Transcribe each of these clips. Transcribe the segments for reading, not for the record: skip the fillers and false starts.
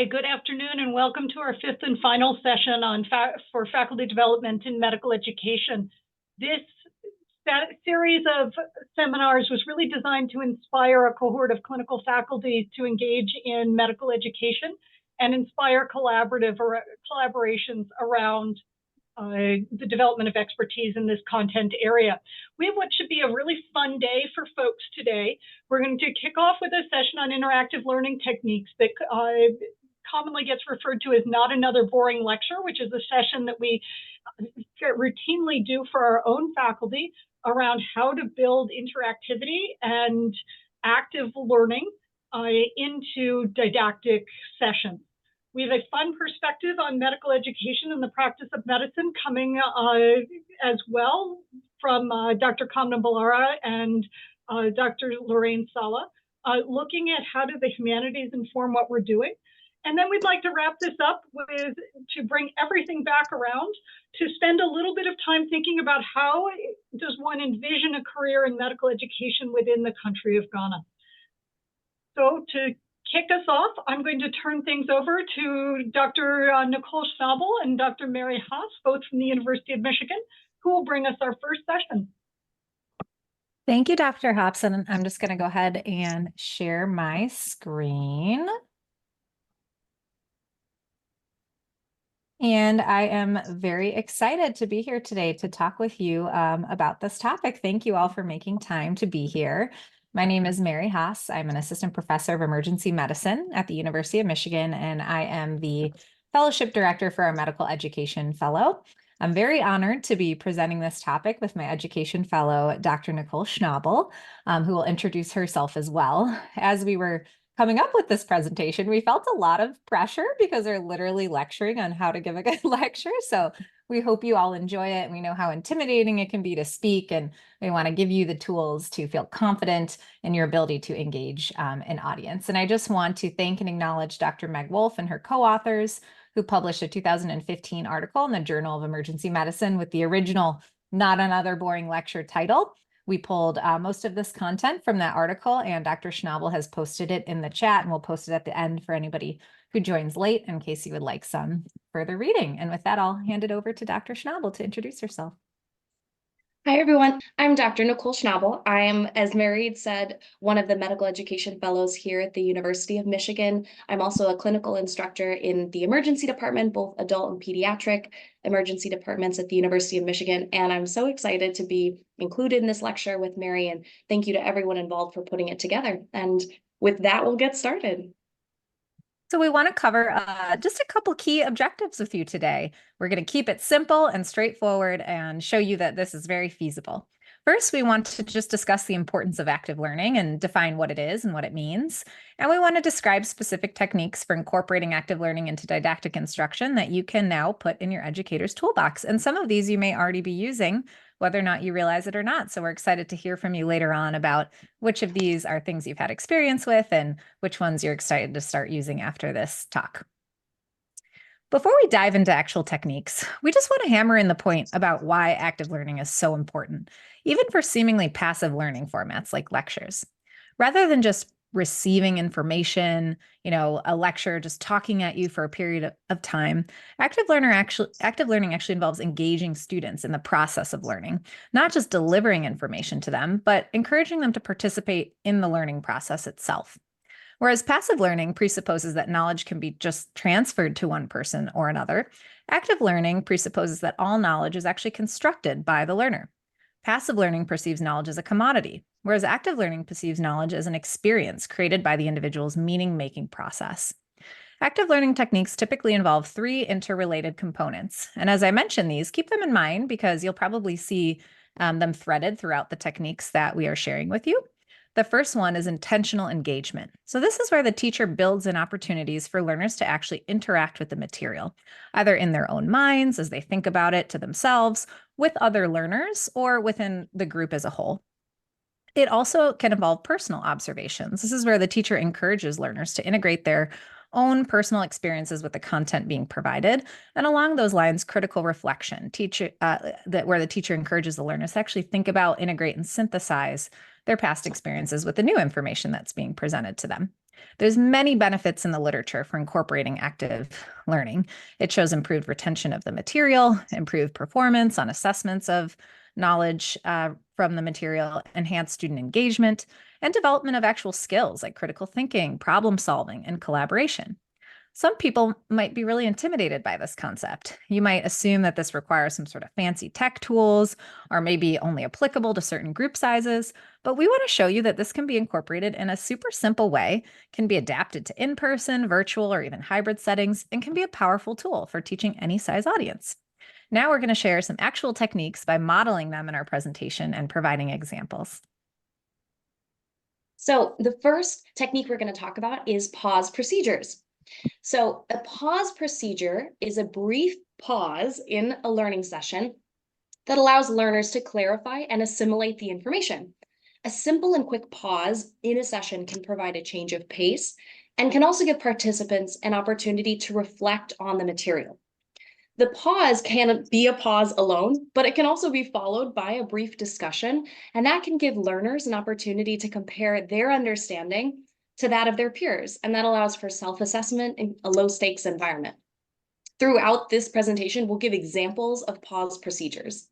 Hi, good afternoon, and welcome to our fifth and final session on for faculty development in medical education. This series of seminars was really designed to inspire a cohort of clinical faculty to engage in medical education and inspire collaborations around the development of expertise in this content area. We have what should be a really fun day for folks today. We're going to kick off with a session on interactive learning techniques that commonly gets referred to as not another boring lecture, which is a session that we routinely do for our own faculty around how to build interactivity and active learning into didactic sessions. We have a fun perspective on medical education and the practice of medicine coming as well from Dr. Kamna Ballara and Dr. Lorraine Sala, looking at how do the humanities inform what we're doing. And then we'd like to wrap this up with, to bring everything back around, to spend a little bit of time thinking about how does one envision a career in medical education within the country of Ghana. So to kick us off, I'm going to turn things over to Dr. Nicole Schnabel and Dr. Mary Haas, both from the University of Michigan, who will bring us our first session. Thank you, Dr. Hobson. I'm just going to go ahead and share my screen. And I am very excited to be here today to talk with you about this topic. Thank you all for making time to be here. My name is Mary Haas. I'm an assistant professor of emergency medicine at the University of Michigan, and I am the fellowship director for our medical education fellow. I'm very honored to be presenting this topic with my education fellow, Dr. Nicole Schnabel, who will introduce herself as well. As we were coming up with this presentation, we felt a lot of pressure because they're literally lecturing on how to give a good lecture. So we hope you all enjoy it. We know how intimidating it can be to speak, and we want to give you the tools to feel confident in your ability to engage an audience. And I just want to thank and acknowledge Dr. Meg Wolf and her co-authors who published a 2015 article in the Journal of Emergency Medicine with the original Not Another Boring Lecture title. We pulled most of this content from that article, and Dr. Schnabel has posted it in the chat, and we'll post it at the end for anybody who joins late in case you would like some further reading. And with that, I'll hand it over to Dr. Schnabel to introduce herself. Hi, everyone. I'm Dr. Nicole Schnabel. I am, as Mary said, one of the medical education fellows here at the University of Michigan. I'm also a clinical instructor in the emergency department, both adult and pediatric emergency departments at the University of Michigan. And I'm so excited to be included in this lecture with Mary. And thank you to everyone involved for putting it together. And with that, we'll get started. So we want to cover just a couple key objectives with you today. We're going to keep it simple and straightforward and show you that this is very feasible. First, we want to just discuss the importance of active learning and define what it is and what it means. And we want to describe specific techniques for incorporating active learning into didactic instruction that you can now put in your educator's toolbox. And some of these you may already be using, whether or not you realize it or not. So we're excited to hear from you later on about which of these are things you've had experience with and which ones you're excited to start using after this talk. Before we dive into actual techniques, we just want to hammer in the point about why active learning is so important, even for seemingly passive learning formats like lectures. Rather than just receiving information, a lecture just talking at you for a period of time, active learning actually involves engaging students in the process of learning, not just delivering information to them, but encouraging them to participate in the learning process itself. Whereas passive learning presupposes that knowledge can be just transferred to one person or another, active learning presupposes that all knowledge is actually constructed by the learner. Passive learning perceives knowledge as a commodity, whereas active learning perceives knowledge as an experience created by the individual's meaning-making process. Active learning techniques typically involve three interrelated components. And as I mentioned these, keep them in mind because you'll probably see them threaded throughout the techniques that we are sharing with you. The first one is intentional engagement. So this is where the teacher builds in opportunities for learners to actually interact with the material, either in their own minds as they think about it to themselves, with other learners, or within the group as a whole. It also can involve personal observations. This is where the teacher encourages learners to integrate their own personal experiences with the content being provided. And along those lines, critical reflection, where the teacher encourages the learners to actually think about, integrate, and synthesize their past experiences with the new information that's being presented to them. There's many benefits in the literature for incorporating active learning. It shows improved retention of the material, improved performance on assessments of knowledge from the material, enhanced student engagement, and development of actual skills like critical thinking, problem solving, and collaboration. Some people might be really intimidated by this concept. You might assume that this requires some sort of fancy tech tools or maybe only applicable to certain group sizes, but we want to show you that this can be incorporated in a super simple way, can be adapted to in-person, virtual, or even hybrid settings, and can be a powerful tool for teaching any size audience. Now we're going to share some actual techniques by modeling them in our presentation and providing examples. So the first technique we're going to talk about is pause procedures. So a pause procedure is a brief pause in a learning session that allows learners to clarify and assimilate the information. A simple and quick pause in a session can provide a change of pace and can also give participants an opportunity to reflect on the material. The pause can be a pause alone, but it can also be followed by a brief discussion, and that can give learners an opportunity to compare their understanding to that of their peers, and that allows for self-assessment in a low-stakes environment. Throughout this presentation, we'll give examples of pause procedures.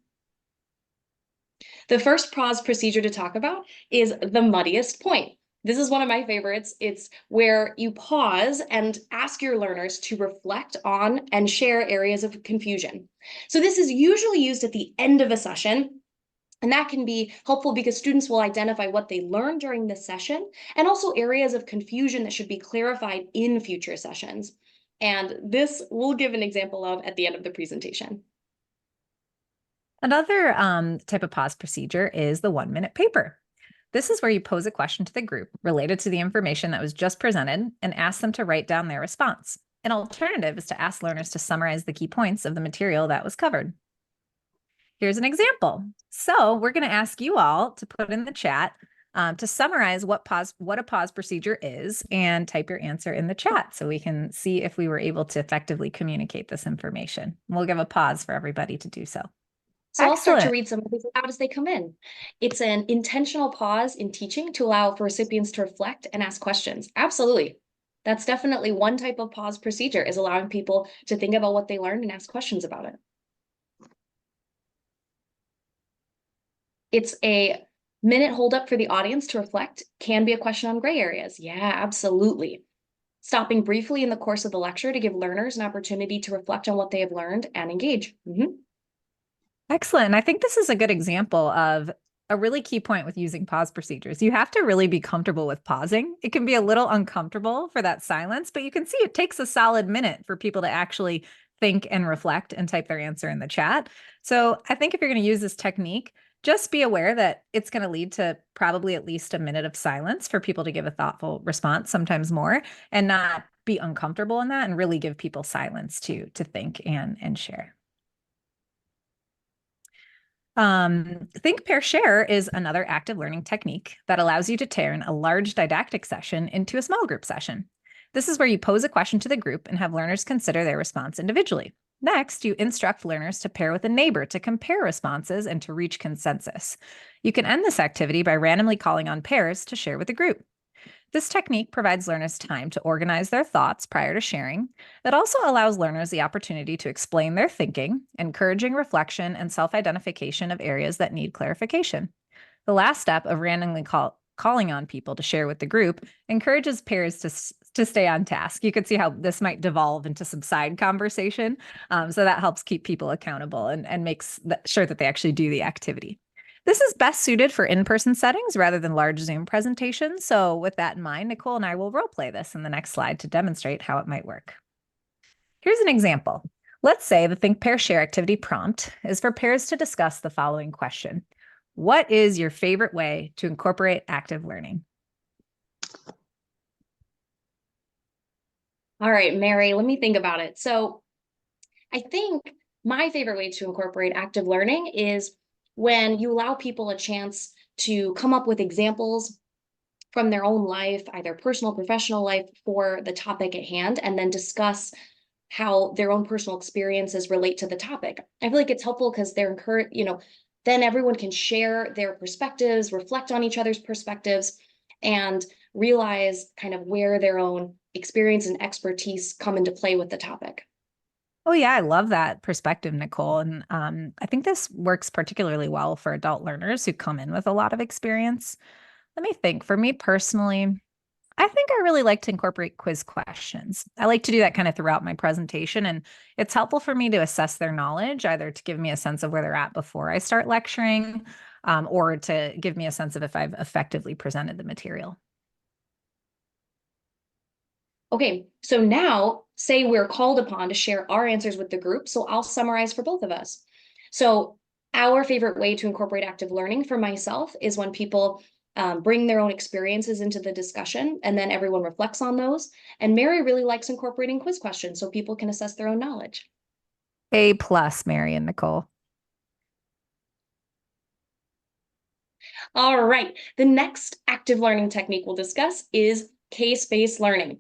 The first pause procedure to talk about is the muddiest point. This is one of my favorites. It's where you pause and ask your learners to reflect on and share areas of confusion. So this is usually used at the end of a session, and that can be helpful because students will identify what they learned during this session and also areas of confusion that should be clarified in future sessions. And this we'll give an example of at the end of the presentation. Another type of pause procedure is the 1-minute paper. This is where you pose a question to the group related to the information that was just presented and ask them to write down their response. An alternative is to ask learners to summarize the key points of the material that was covered. Here's an example. So we're going to ask you all to put in the chat to summarize what a pause procedure is and type your answer in the chat so we can see if we were able to effectively communicate this information. We'll give a pause for everybody to do so. So I'll start to read some of these out as they come in. It's an intentional pause in teaching to allow for recipients to reflect and ask questions. Absolutely. That's definitely one type of pause procedure, is allowing people to think about what they learned and ask questions about it. It's a minute hold up for the audience to reflect. Can be a question on gray areas. Yeah, absolutely. Stopping briefly in the course of the lecture to give learners an opportunity to reflect on what they have learned and engage. Excellent. I think this is a good example of a really key point with using pause procedures. You have to really be comfortable with pausing. It can be a little uncomfortable for that silence, but you can see it takes a solid minute for people to actually think and reflect and type their answer in the chat. So I think if you're going to use this technique, just be aware that it's going to lead to probably at least a minute of silence for people to give a thoughtful response, sometimes more, and not be uncomfortable in that and really give people silence to think and share. Think, Pair, Share is another active learning technique that allows you to turn a large didactic session into a small group session. This is where you pose a question to the group and have learners consider their response individually. Next, you instruct learners to pair with a neighbor to compare responses and to reach consensus. You can end this activity by randomly calling on pairs to share with the group. This technique provides learners time to organize their thoughts prior to sharing. It also allows learners the opportunity to explain their thinking, encouraging reflection and self-identification of areas that need clarification. The last step of randomly calling on people to share with the group encourages pairs to stay on task. You could see how this might devolve into some side conversation. So that helps keep people accountable and makes sure that they actually do the activity. This is best suited for in-person settings rather than large Zoom presentations. So with that in mind, Nicole and I will role play this in the next slide to demonstrate how it might work. Here's an example. Let's say the Think, Pair, Share activity prompt is for pairs to discuss the following question. What is your favorite way to incorporate active learning? All right, Mary, let me think about it. So I think my favorite way to incorporate active learning is when you allow people a chance to come up with examples from their own life, either personal, professional life, for the topic at hand, and then discuss how their own personal experiences relate to the topic. I feel like it's helpful because they're encouraged, then everyone can share their perspectives, reflect on each other's perspectives, and realize kind of where their own experience and expertise come into play with the topic. Oh yeah, I love that perspective, Nicole. And I think this works particularly well for adult learners who come in with a lot of experience. Let me think. For me personally, I think I really like to incorporate quiz questions. I like to do that kind of throughout my presentation, and it's helpful for me to assess their knowledge, either to give me a sense of where they're at before I start lecturing, or to give me a sense of if I've effectively presented the material. Okay, so now say we're called upon to share our answers with the group. So I'll summarize for both of us. So our favorite way to incorporate active learning for myself is when people bring their own experiences into the discussion, and then everyone reflects on those. And Mary really likes incorporating quiz questions so people can assess their own knowledge. A plus, Mary and Nicole. All right, the next active learning technique we'll discuss is case-based learning.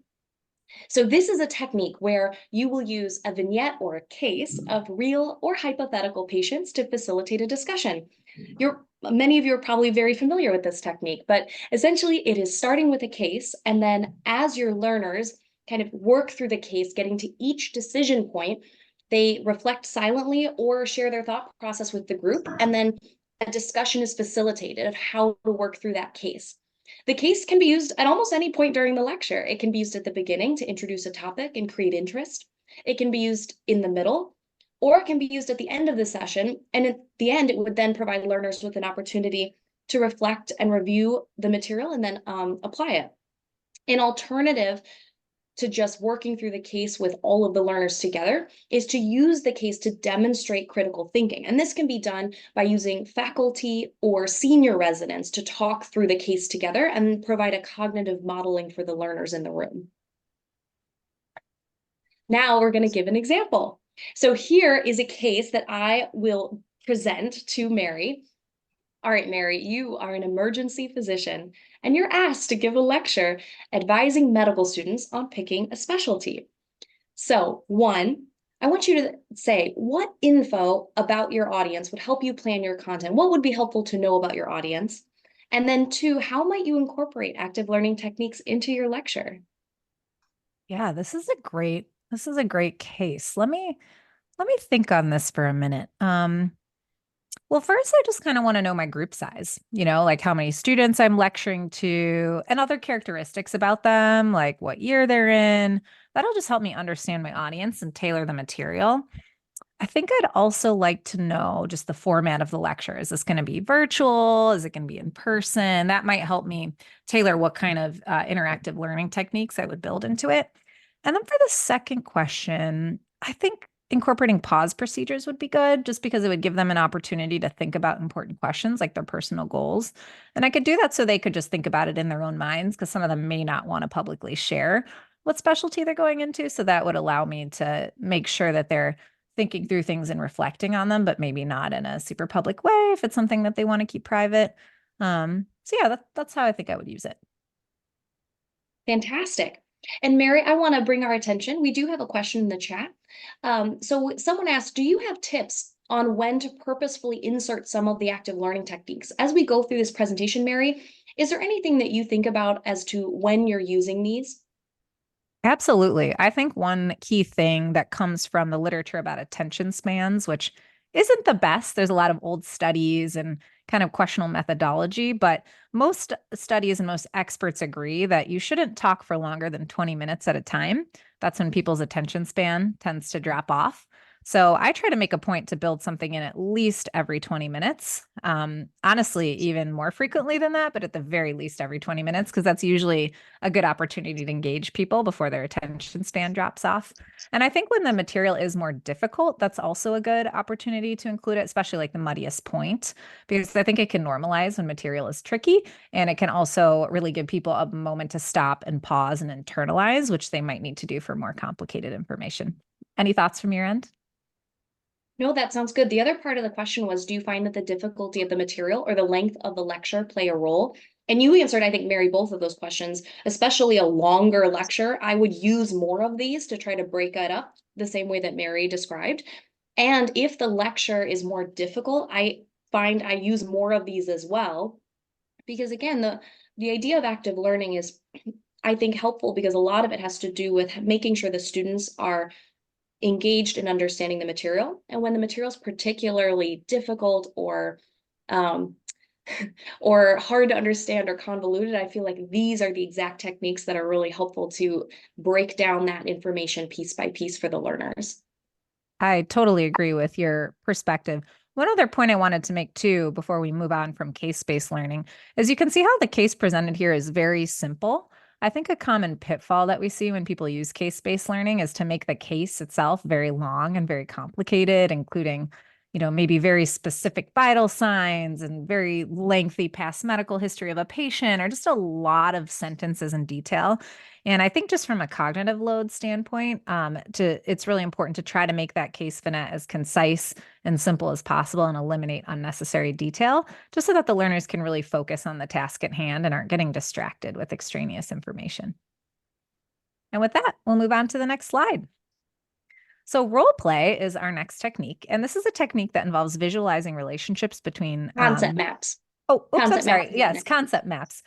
So this is a technique where you will use a vignette or a case of real or hypothetical patients to facilitate a discussion. Many of you are probably very familiar with this technique, but essentially it is starting with a case, and then as your learners kind of work through the case, getting to each decision point, they reflect silently or share their thought process with the group, and then a discussion is facilitated of how to work through that case. The case can be used at almost any point during the lecture. It can be used at the beginning to introduce a topic and create interest. It can be used in the middle, or it can be used at the end of the session. And at the end, it would then provide learners with an opportunity to reflect and review the material and then apply it. An alternative to just working through the case with all of the learners together is to use the case to demonstrate critical thinking. And this can be done by using faculty or senior residents to talk through the case together and provide a cognitive modeling for the learners in the room. Now we're going to give an example. So here is a case that I will present to Mary. All right, Mary, you are an emergency physician, and you're asked to give a lecture advising medical students on picking a specialty. So, one, I want you to say what info about your audience would help you plan your content? What would be helpful to know about your audience? And then two, how might you incorporate active learning techniques into your lecture? Yeah, this is a great case. Let me think on this for a minute. Well, first, I just kind of want to know my group size, like how many students I'm lecturing to and other characteristics about them, like what year they're in. That'll just help me understand my audience and tailor the material. I think I'd also like to know just the format of the lecture. Is this going to be virtual? Is it going to be in person? That might help me tailor what kind of interactive learning techniques I would build into it. And then for the second question, I think incorporating pause procedures would be good just because it would give them an opportunity to think about important questions like their personal goals. And I could do that so they could just think about it in their own minds because some of them may not want to publicly share what specialty they're going into. So that would allow me to make sure that they're thinking through things and reflecting on them, but maybe not in a super public way if it's something that they want to keep private. So yeah, that's how I think I would use it. Fantastic. And Mary, I want to bring our attention. We do have a question in the chat. So someone asked, do you have tips on when to purposefully insert some of the active learning techniques? As we go through this presentation, Mary, is there anything that you think about as to when you're using these? Absolutely. I think one key thing that comes from the literature about attention spans, which isn't the best, there's a lot of old studies and kind of questionable methodology, but most studies and most experts agree that you shouldn't talk for longer than 20 minutes at a time. That's when people's attention span tends to drop off. So I try to make a point to build something in at least every 20 minutes. Honestly, even more frequently than that, but at the very least every 20 minutes, because that's usually a good opportunity to engage people before their attention span drops off. And I think when the material is more difficult, that's also a good opportunity to include it, especially like the muddiest point, because I think it can normalize when material is tricky. And it can also really give people a moment to stop and pause and internalize, which they might need to do for more complicated information. Any thoughts from your end? No, that sounds good. The other part of the question was, do you find that the difficulty of the material or the length of the lecture play a role? And you answered, I think, Mary, both of those questions, especially a longer lecture. I would use more of these to try to break it up the same way that Mary described. And if the lecture is more difficult, I find I use more of these as well. Because again, the idea of active learning is, I think, helpful because a lot of it has to do with making sure the students are engaged in understanding the material. And when the material is particularly difficult um, or hard to understand or convoluted, I feel like these are the exact techniques that are really helpful to break down that information piece by piece for the learners. I totally agree with your perspective. One other point I wanted to make too, before we move on from case-based learning, is you can see how the case presented here is very simple. I think a common pitfall that we see when people use case-based learning is to make the case itself very long and very complicated, including, maybe very specific vital signs and very lengthy past medical history of a patient, or just a lot of sentences and detail. And I think just from a cognitive load standpoint, it's really important to try to make that case vignette as concise and simple as possible and eliminate unnecessary detail, just so that the learners can really focus on the task at hand and aren't getting distracted with extraneous information. And with that, we'll move on to the next slide. So role play is our next technique. And this is a technique that involves visualizing relationships between Concept maps. Oh, oops, Concept I'm sorry. maps. Yes, concept maps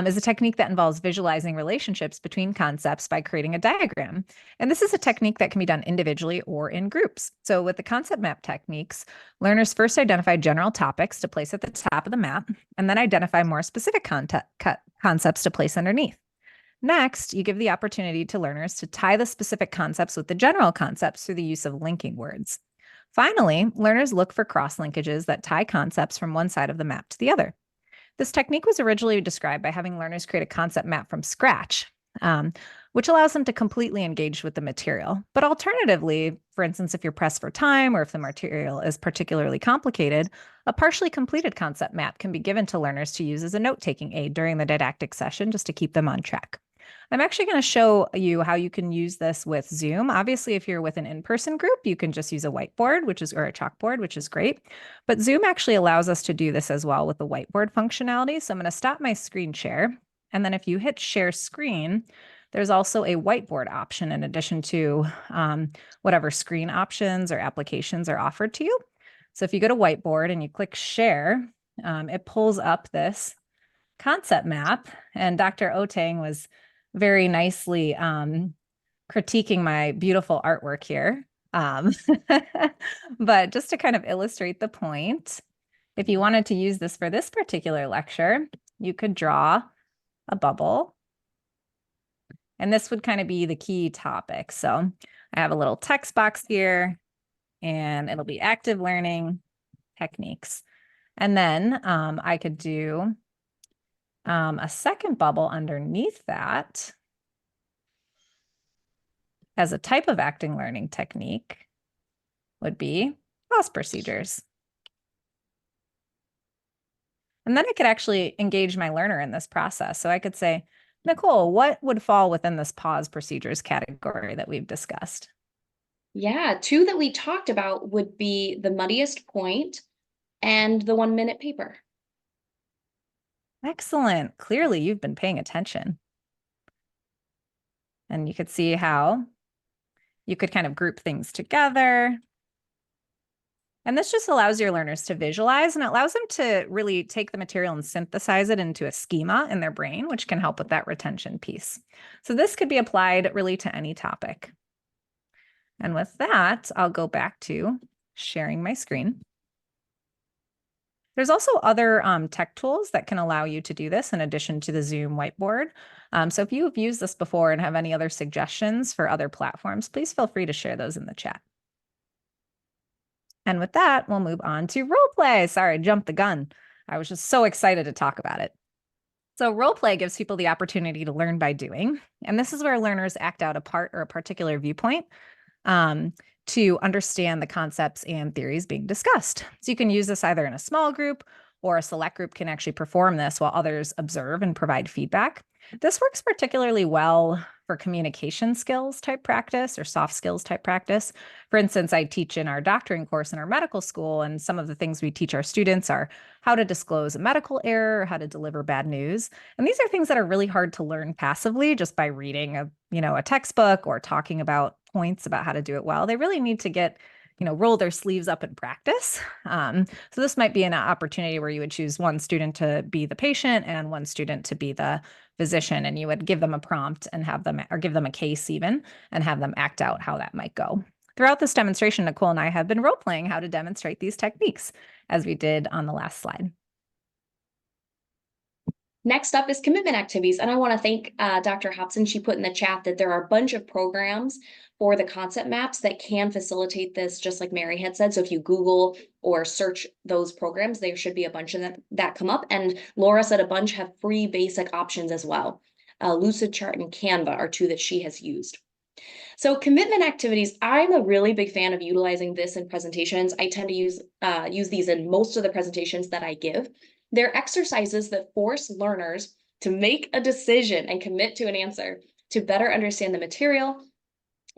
is a technique that involves visualizing relationships between concepts by creating a diagram. And this is a technique that can be done individually or in groups. So with the concept map techniques, learners first identify general topics to place at the top of the map, and then identify more specific concepts to place underneath. Next, you give the opportunity to learners to tie the specific concepts with the general concepts through the use of linking words. Finally, learners look for cross-linkages that tie concepts from one side of the map to the other. This technique was originally described by having learners create a concept map from scratch, which allows them to completely engage with the material. But alternatively, for instance, if you're pressed for time or if the material is particularly complicated, a partially completed concept map can be given to learners to use as a note-taking aid during the didactic session just to keep them on track. I'm actually going to show you how you can use this with Zoom. Obviously, if you're with an in-person group, you can just use a whiteboard, or a chalkboard, which is great. But Zoom actually allows us to do this as well with the whiteboard functionality. So I'm going to stop my screen share. And then if you hit share screen, there's also a whiteboard option in addition to whatever screen options or applications are offered to you. So if you go to whiteboard and you click share, it pulls up this concept map. And Dr. Otang was very nicely critiquing my beautiful artwork here. But just to kind of illustrate the point, if you wanted to use this for this particular lecture, you could draw a bubble. And this would kind of be the key topic. So I have a little text box here, and it'll be active learning techniques. And then I could do a second bubble underneath that as a type of active learning technique would be pause procedures. And then I could actually engage my learner in this process. So I could say, Nicole, what would fall within this pause procedures category that we've discussed? Yeah, two that we talked about would be the muddiest point and the 1 minute paper. Excellent. Clearly, you've been paying attention. And you could see how you could kind of group things together. And this just allows your learners to visualize, and it allows them to really take the material and synthesize it into a schema in their brain, which can help with that retention piece. So this could be applied really to any topic. And with that, I'll go back to sharing my screen. There's also other tech tools that can allow you to do this in addition to the Zoom whiteboard. So if you've used this before and have any other suggestions for other platforms, please feel free to share those in the chat. And with that, we'll move on to role play. Sorry, I jumped the gun. I was just so excited to talk about it. So role play gives people the opportunity to learn by doing. And this is where learners act out a part or a particular viewpoint to understand the concepts and theories being discussed. So you can use this either in a small group, or a select group can actually perform this while others observe and provide feedback. This works particularly well for communication skills type practice or soft skills type practice. For instance, I teach in our doctoring course in our medical school, and some of the things we teach our students are how to disclose a medical error, how to deliver bad news. And these are things that are really hard to learn passively just by reading a textbook or talking about points about how to do it well. They really need to get roll their sleeves up and practice. So this might be an opportunity where you would choose one student to be the patient and one student to be the physician, and you would give them a prompt and have them, or give them a case even, and have them act out how that might go. Throughout this demonstration, Nicole and I have been role-playing how to demonstrate these techniques, as we did on the last slide. Next up is commitment activities. And I want to thank Dr. Hobson. She put in the chat that there are a bunch of programs for the concept maps that can facilitate this, just like Mary had said. So if you Google or search those programs, there should be a bunch of that come up. And Laura said a bunch have free basic options as well. Lucidchart and Canva are two that she has used. So commitment activities, I'm a really big fan of utilizing this in presentations. I tend to use these in most of the presentations that I give. They're exercises that force learners to make a decision and commit to an answer to better understand the material.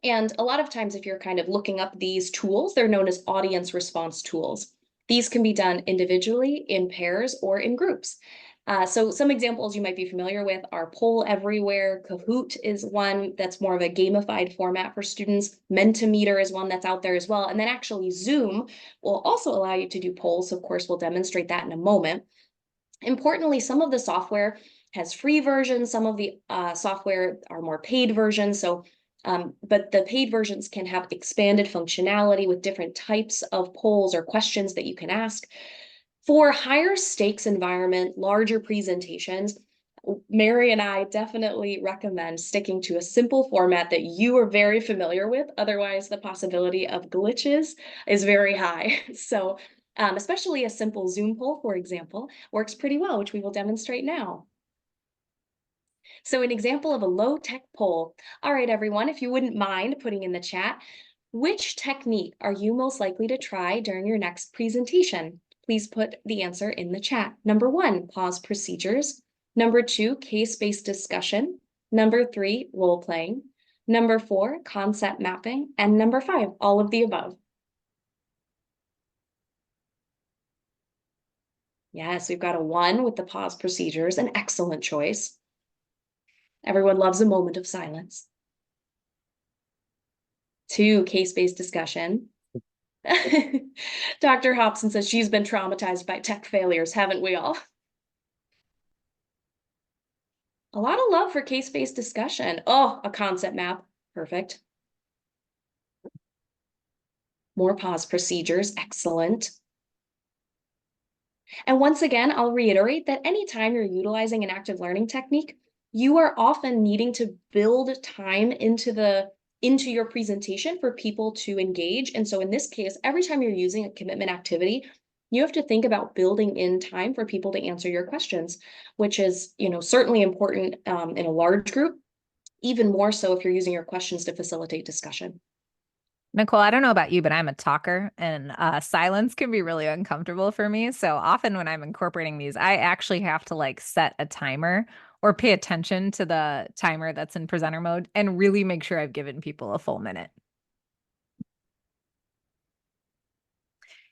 And a lot of times, if you're kind of looking up these tools, they're known as audience response tools. These can be done individually, in pairs, or in groups. So some examples you might be familiar with are Poll Everywhere. Kahoot is one that's more of a gamified format for students. Mentimeter is one that's out there as well. And then actually Zoom will also allow you to do polls. Of course, we'll demonstrate that in a moment. Importantly, some of the software has free versions. Some of the software are more paid versions. So, but the paid versions can have expanded functionality with different types of polls or questions that you can ask. For higher stakes environment, larger presentations, Mary and I definitely recommend sticking to a simple format that you are very familiar with. Otherwise, the possibility of glitches is very high. So especially a simple Zoom poll, for example, works pretty well, which we will demonstrate now. So an example of a low-tech poll. All right, everyone, if you wouldn't mind putting in the chat, which technique are you most likely to try during your next presentation? Please put the answer in the chat. Number 1, pause procedures. Number 2, case-based discussion. Number 3, role-playing. Number 4, concept mapping. And number 5, all of the above. Yes, we've got a 1 with the pause procedures, an excellent choice. Everyone loves a moment of silence. 2, case-based discussion. Dr. Hobson says she's been traumatized by tech failures, haven't we all? A lot of love for case-based discussion. Oh, a concept map. Perfect. More pause procedures. Excellent. And once again, I'll reiterate that anytime you're utilizing an active learning technique, you are often needing to build time into your presentation for people to engage. And so in this case, every time you're using a commitment activity, you have to think about building in time for people to answer your questions, which is, certainly important in a large group, even more so if you're using your questions to facilitate discussion. Nicole, I don't know about you, but I'm a talker, and silence can be really uncomfortable for me. So often when I'm incorporating these, I actually have to set a timer or pay attention to the timer that's in presenter mode and really make sure I've given people a full minute.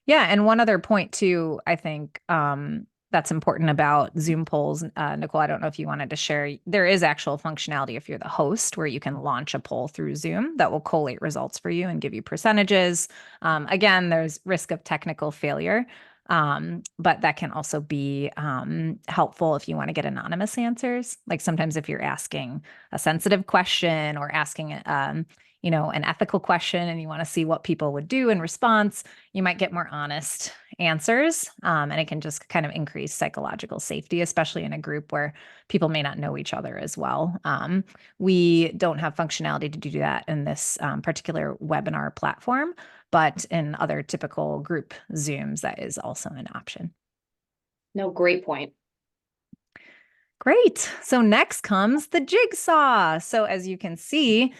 Yeah, and one other point too, I think that's important about Zoom polls. Nicole, I don't know if you wanted to share. There is actual functionality if you're the host where you can launch a poll through Zoom that will collate results for you and give you percentages. Again, there's risk of technical failure, but that can also be helpful if you want to get anonymous answers. Like sometimes if you're asking a sensitive question or asking an ethical question and you want to see what people would do in response, you might get more honest answers. And it can just kind of increase psychological safety, especially in a group where people may not know each other as well. We don't have functionality to do that in this particular webinar platform, but in other typical group Zooms, that is also an option. No, great point. Great. So next comes the jigsaw. So as you can see,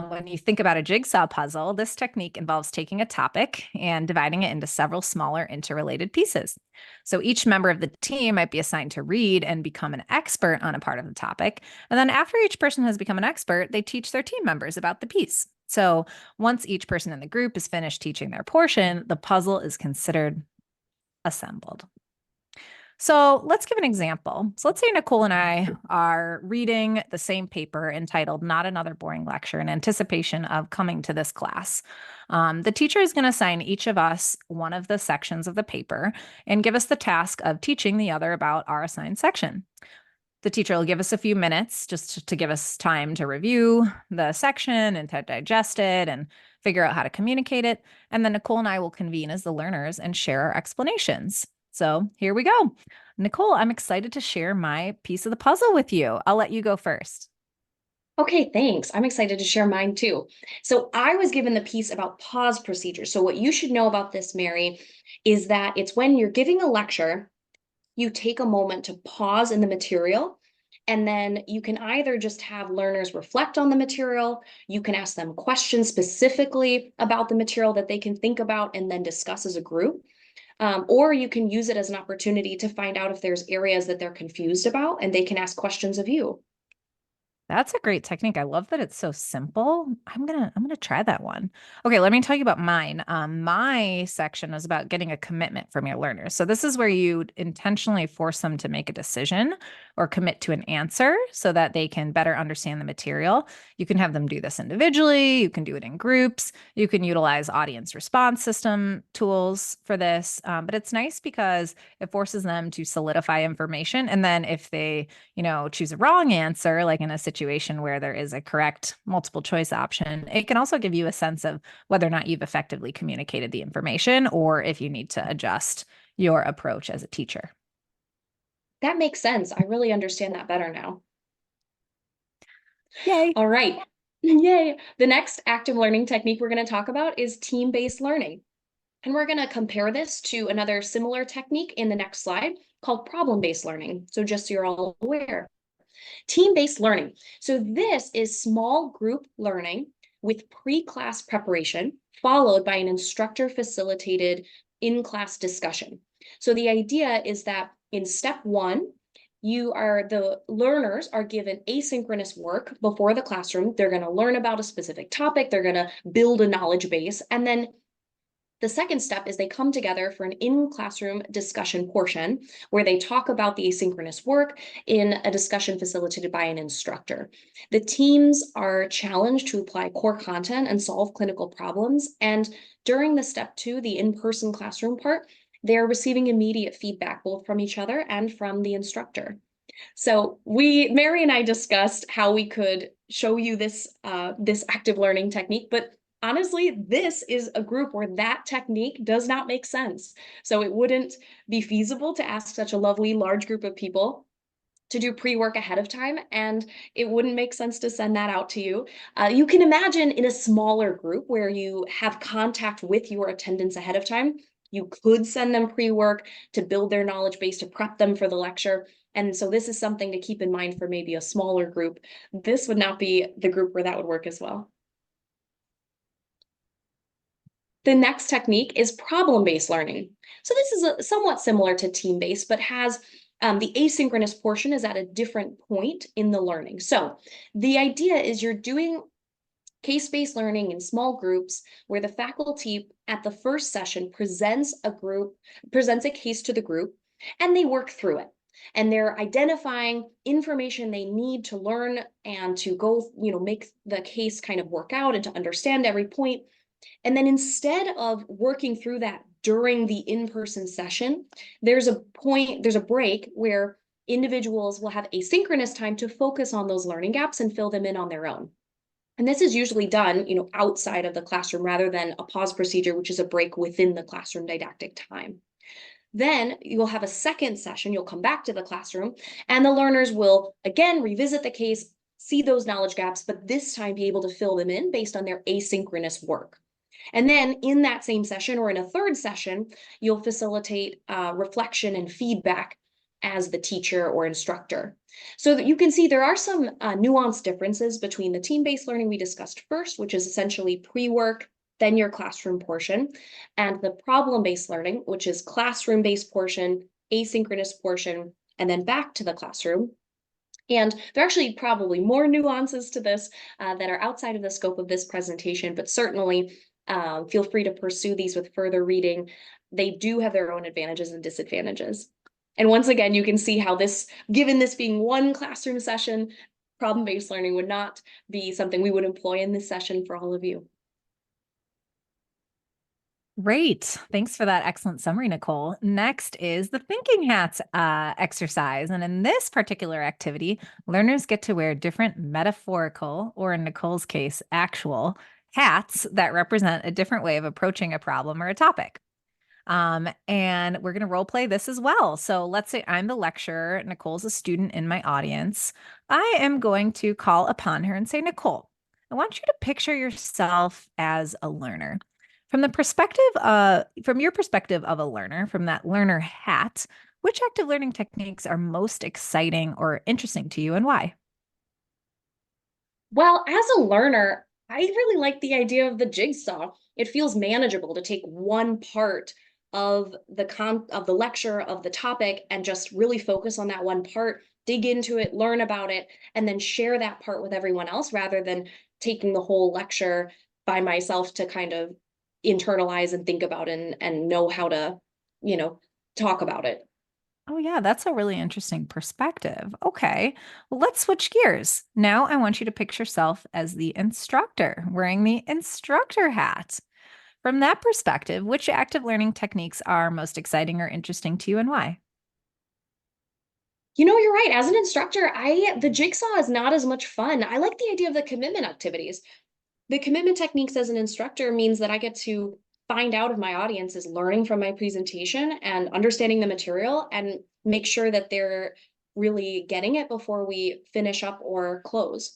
when you think about a jigsaw puzzle, this technique involves taking a topic and dividing it into several smaller interrelated pieces. So each member of the team might be assigned to read and become an expert on a part of the topic. And then after each person has become an expert, they teach their team members about the piece. So once each person in the group is finished teaching their portion, the puzzle is considered assembled. So let's give an example. So let's say Nicole and I are reading the same paper entitled Not Another Boring Lecture in anticipation of coming to this class. The teacher is going to assign each of us one of the sections of the paper and give us the task of teaching the other about our assigned section. The teacher will give us a few minutes just to give us time to review the section and to digest it and figure out how to communicate it. And then Nicole and I will convene as the learners and share our explanations. So here we go. Nicole, I'm excited to share my piece of the puzzle with you. I'll let you go first. Okay, thanks. I'm excited to share mine too. So I was given the piece about pause procedures. So what you should know about this, Mary, is that it's when you're giving a lecture, you take a moment to pause in the material, and then you can either just have learners reflect on the material, you can ask them questions specifically about the material that they can think about and then discuss as a group. Or you can use it as an opportunity to find out if there's areas that they're confused about and they can ask questions of you. That's a great technique. I love that it's so simple. I'm gonna try that one. Okay, let me tell you about mine. My section is about getting a commitment from your learners. So this is where you intentionally force them to make a decision or commit to an answer so that they can better understand the material. You can have them do this individually, you can do it in groups, you can utilize audience response system tools for this. But it's nice because it forces them to solidify information. And then if they choose a wrong answer, like in a situation where there is a correct multiple choice option, it can also give you a sense of whether or not you've effectively communicated the information or if you need to adjust your approach as a teacher. That makes sense. I really understand that better now. Yay. All right. Yay. The next active learning technique we're going to talk about is team-based learning. And we're going to compare this to another similar technique in the next slide called problem-based learning. So just so you're all aware. Team-based learning. So this is small group learning with pre-class preparation, followed by an instructor-facilitated in-class discussion. So the idea is that in step one, the learners are given asynchronous work before the classroom. They're going to learn about a specific topic. They're going to build a knowledge base. And then the second step is they come together for an in-classroom discussion portion where they talk about the asynchronous work in a discussion facilitated by an instructor. The teams are challenged to apply core content and solve clinical problems. And during the step two, the in-person classroom part, they're receiving immediate feedback both from each other and from the instructor. So Mary and I discussed how we could show you this active learning technique, but honestly, this is a group where that technique does not make sense. So it wouldn't be feasible to ask such a lovely large group of people to do pre-work ahead of time, and it wouldn't make sense to send that out to you. You can imagine in a smaller group where you have contact with your attendants ahead of time, you could send them pre-work to build their knowledge base, to prep them for the lecture. And so this is something to keep in mind for maybe a smaller group. This would not be the group where that would work as well. The next technique is problem-based learning. So this is somewhat similar to team-based, but has the asynchronous portion is at a different point in the learning. So the idea is you're doing case-based learning in small groups where the faculty at the first session presents a case to the group, and they work through it. And they're identifying information they need to learn and to go, make the case kind of work out and to understand every point. And then instead of working through that during the in-person session, there's a break where individuals will have asynchronous time to focus on those learning gaps and fill them in on their own. And this is usually done, outside of the classroom rather than a pause procedure, which is a break within the classroom didactic time. Then you'll have a second session, you'll come back to the classroom, and the learners will again revisit the case, see those knowledge gaps, but this time be able to fill them in based on their asynchronous work. And then in that same session or in a third session, you'll facilitate reflection and feedback as the teacher or instructor. So that you can see there are some nuanced differences between the team-based learning we discussed first, which is essentially pre-work, then your classroom portion, and the problem-based learning, which is classroom-based portion, asynchronous portion, and then back to the classroom. And there are actually probably more nuances to this that are outside of the scope of this presentation, but certainly feel free to pursue these with further reading. They do have their own advantages and disadvantages. And once again, you can see how this, given this being one classroom session, problem-based learning would not be something we would employ in this session for all of you. Great. Thanks for that excellent summary, Nicole. Next is the thinking hats exercise. And in this particular activity, learners get to wear different metaphorical, or in Nicole's case, actual hats that represent a different way of approaching a problem or a topic. And we're going to role play this as well. So let's say I'm the lecturer, Nicole's a student in my audience. I am going to call upon her and say, Nicole, I want you to picture yourself as a learner. From your perspective of a learner, from that learner hat, which active learning techniques are most exciting or interesting to you and why? Well, as a learner, I really like the idea of the jigsaw. It feels manageable to take one part of the lecture, of the topic, and just really focus on that one part, dig into it, learn about it, and then share that part with everyone else rather than taking the whole lecture by myself to kind of internalize and think about and know how to, you know, talk about it. Oh, yeah, that's a really interesting perspective. Okay, well, let's switch gears. Now I want you to picture yourself as the instructor wearing the instructor hat. From that perspective, which active learning techniques are most exciting or interesting to you and why? You know, you're right. As an instructor, the jigsaw is not as much fun. I like the idea of the commitment activities. The commitment techniques as an instructor means that I get to find out if my audience is learning from my presentation and understanding the material and make sure that they're really getting it before we finish up or close.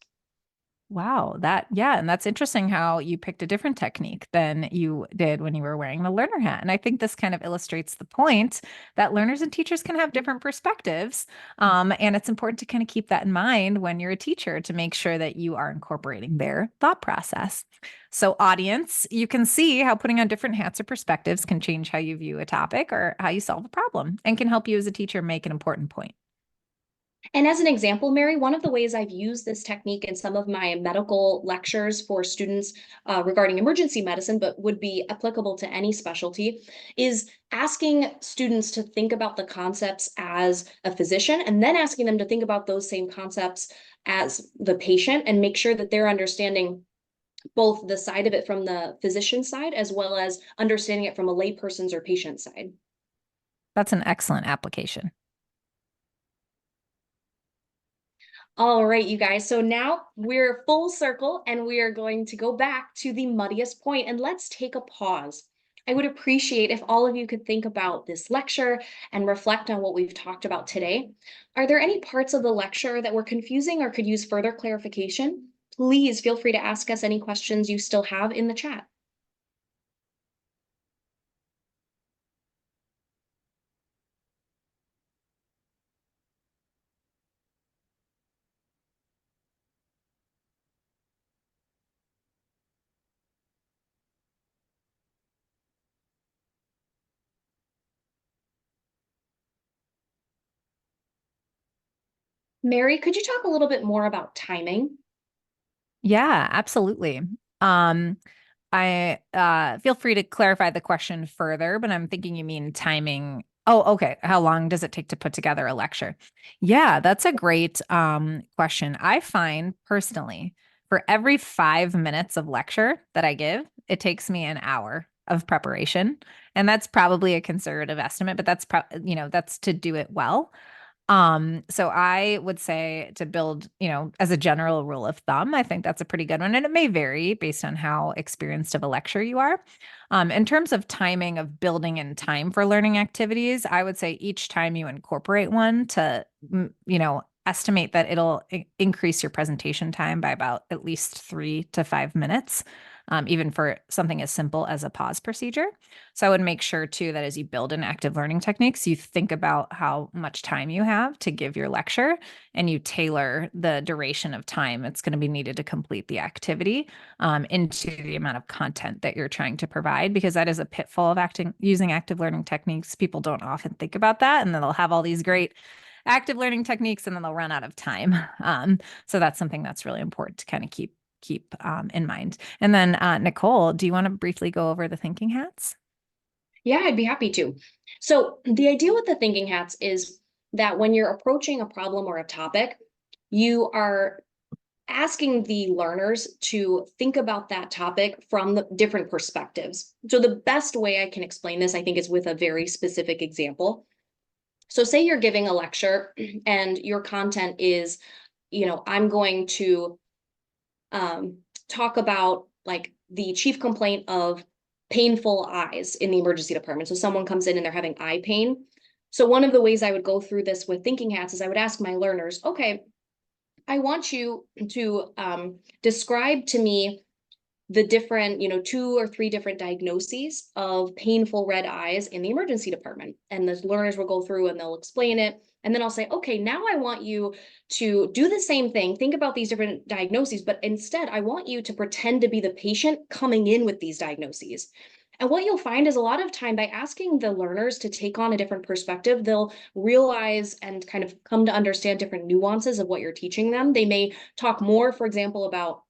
Wow, and that's interesting how you picked a different technique than you did when you were wearing the learner hat. And I think this kind of illustrates the point that learners and teachers can have different perspectives. And it's important to kind of keep that in mind when you're a teacher to make sure that you are incorporating their thought process. So, audience, you can see how putting on different hats or perspectives can change how you view a topic or how you solve a problem and can help you as a teacher make an important point. And as an example, Mary, one of the ways I've used this technique in some of my medical lectures for students regarding emergency medicine, but would be applicable to any specialty, is asking students to think about the concepts as a physician and then asking them to think about those same concepts as the patient and make sure that they're understanding both the side of it from the physician side as well as understanding it from a layperson's or patient side. That's an excellent application. All right, you guys. So now we're full circle and we are going to go back to the muddiest point and let's take a pause. I would appreciate if all of you could think about this lecture and reflect on what we've talked about today. Are there any parts of the lecture that were confusing or could use further clarification? Please feel free to ask us any questions you still have in the chat. Mary, could you talk a little bit more about timing? Yeah, absolutely. Um, I feel free to clarify the question further, but I'm thinking you mean timing. Oh, okay. How long does it take to put together a lecture? Yeah, that's a great question. I find personally, for every 5 minutes of lecture that I give, it takes me an hour of preparation. And that's probably a conservative estimate, but that's to do it well. So I would say to build, as a general rule of thumb, I think that's a pretty good one. And it may vary based on how experienced of a lecturer you are. In terms of timing of building in time for learning activities, I would say each time you incorporate one to, estimate that it'll increase your presentation time by about at least 3 to 5 minutes, even for something as simple as a pause procedure. So I would make sure too that as you build in active learning techniques, you think about how much time you have to give your lecture and you tailor the duration of time it's going to be needed to complete the activity into the amount of content that you're trying to provide, because that is a pitfall of using active learning techniques. People don't often think about that, and then they'll have all these great active learning techniques and then they'll run out of time. So that's something that's really important to kind of keep in mind. And then Nicole, do you want to briefly go over the thinking hats? Yeah, I'd be happy to. So the idea with the thinking hats is that when you're approaching a problem or a topic, you are asking the learners to think about that topic from the different perspectives. So the best way I can explain this, I think, is with a very specific example. So say you're giving a lecture and your content is, I'm going to talk about like the chief complaint of painful eyes in the emergency department. So someone comes in and they're having eye pain. So one of the ways I would go through this with thinking hats is I would ask my learners, okay, I want you to describe to me the different, 2 or 3 different diagnoses of painful red eyes in the emergency department. And the learners will go through and they'll explain it. And then I'll say, okay, now I want you to do the same thing. Think about these different diagnoses, but instead I want you to pretend to be the patient coming in with these diagnoses. And what you'll find is a lot of time by asking the learners to take on a different perspective, they'll realize and kind of come to understand different nuances of what you're teaching them. They may talk more, for example, about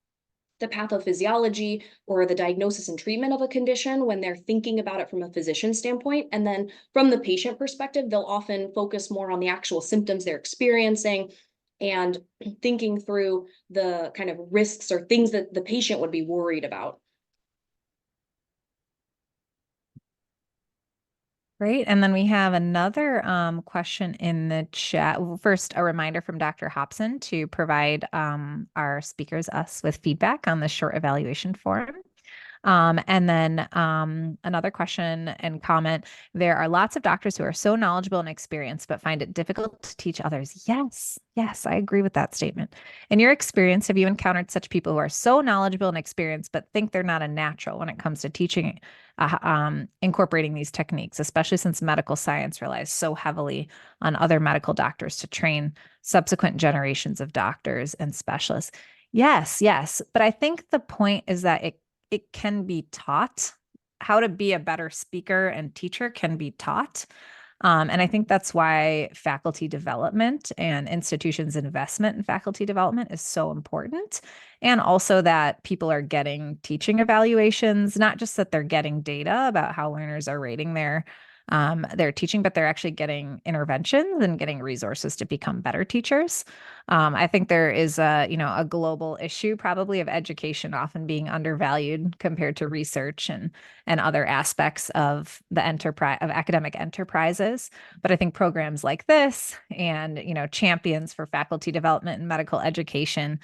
the pathophysiology or the diagnosis and treatment of a condition when they're thinking about it from a physician standpoint. And then from the patient perspective, they'll often focus more on the actual symptoms they're experiencing and thinking through the kind of risks or things that the patient would be worried about. Great. And then we have another question in the chat. First, a reminder from Dr. Hobson to provide our speakers, us, with feedback on the short evaluation form. And then another question and comment, there are lots of doctors who are so knowledgeable and experienced, but find it difficult to teach others. Yes, I agree with that statement. In your experience, have you encountered such people who are so knowledgeable and experienced, but think they're not a natural when it comes to teaching, incorporating these techniques, especially since medical science relies so heavily on other medical doctors to train subsequent generations of doctors and specialists? Yes. But I think the point is that it can be taught. How to be a better speaker and teacher can be taught. And I think that's why faculty development and institutions' investment in faculty development is so important. And also that people are getting teaching evaluations, not just that they're getting data about how learners are rating their teaching, but they're actually getting interventions and getting resources to become better teachers. I think there is a global issue probably of education often being undervalued compared to research and other aspects of the enterprise of academic enterprises. But I think programs like this and champions for faculty development and medical education,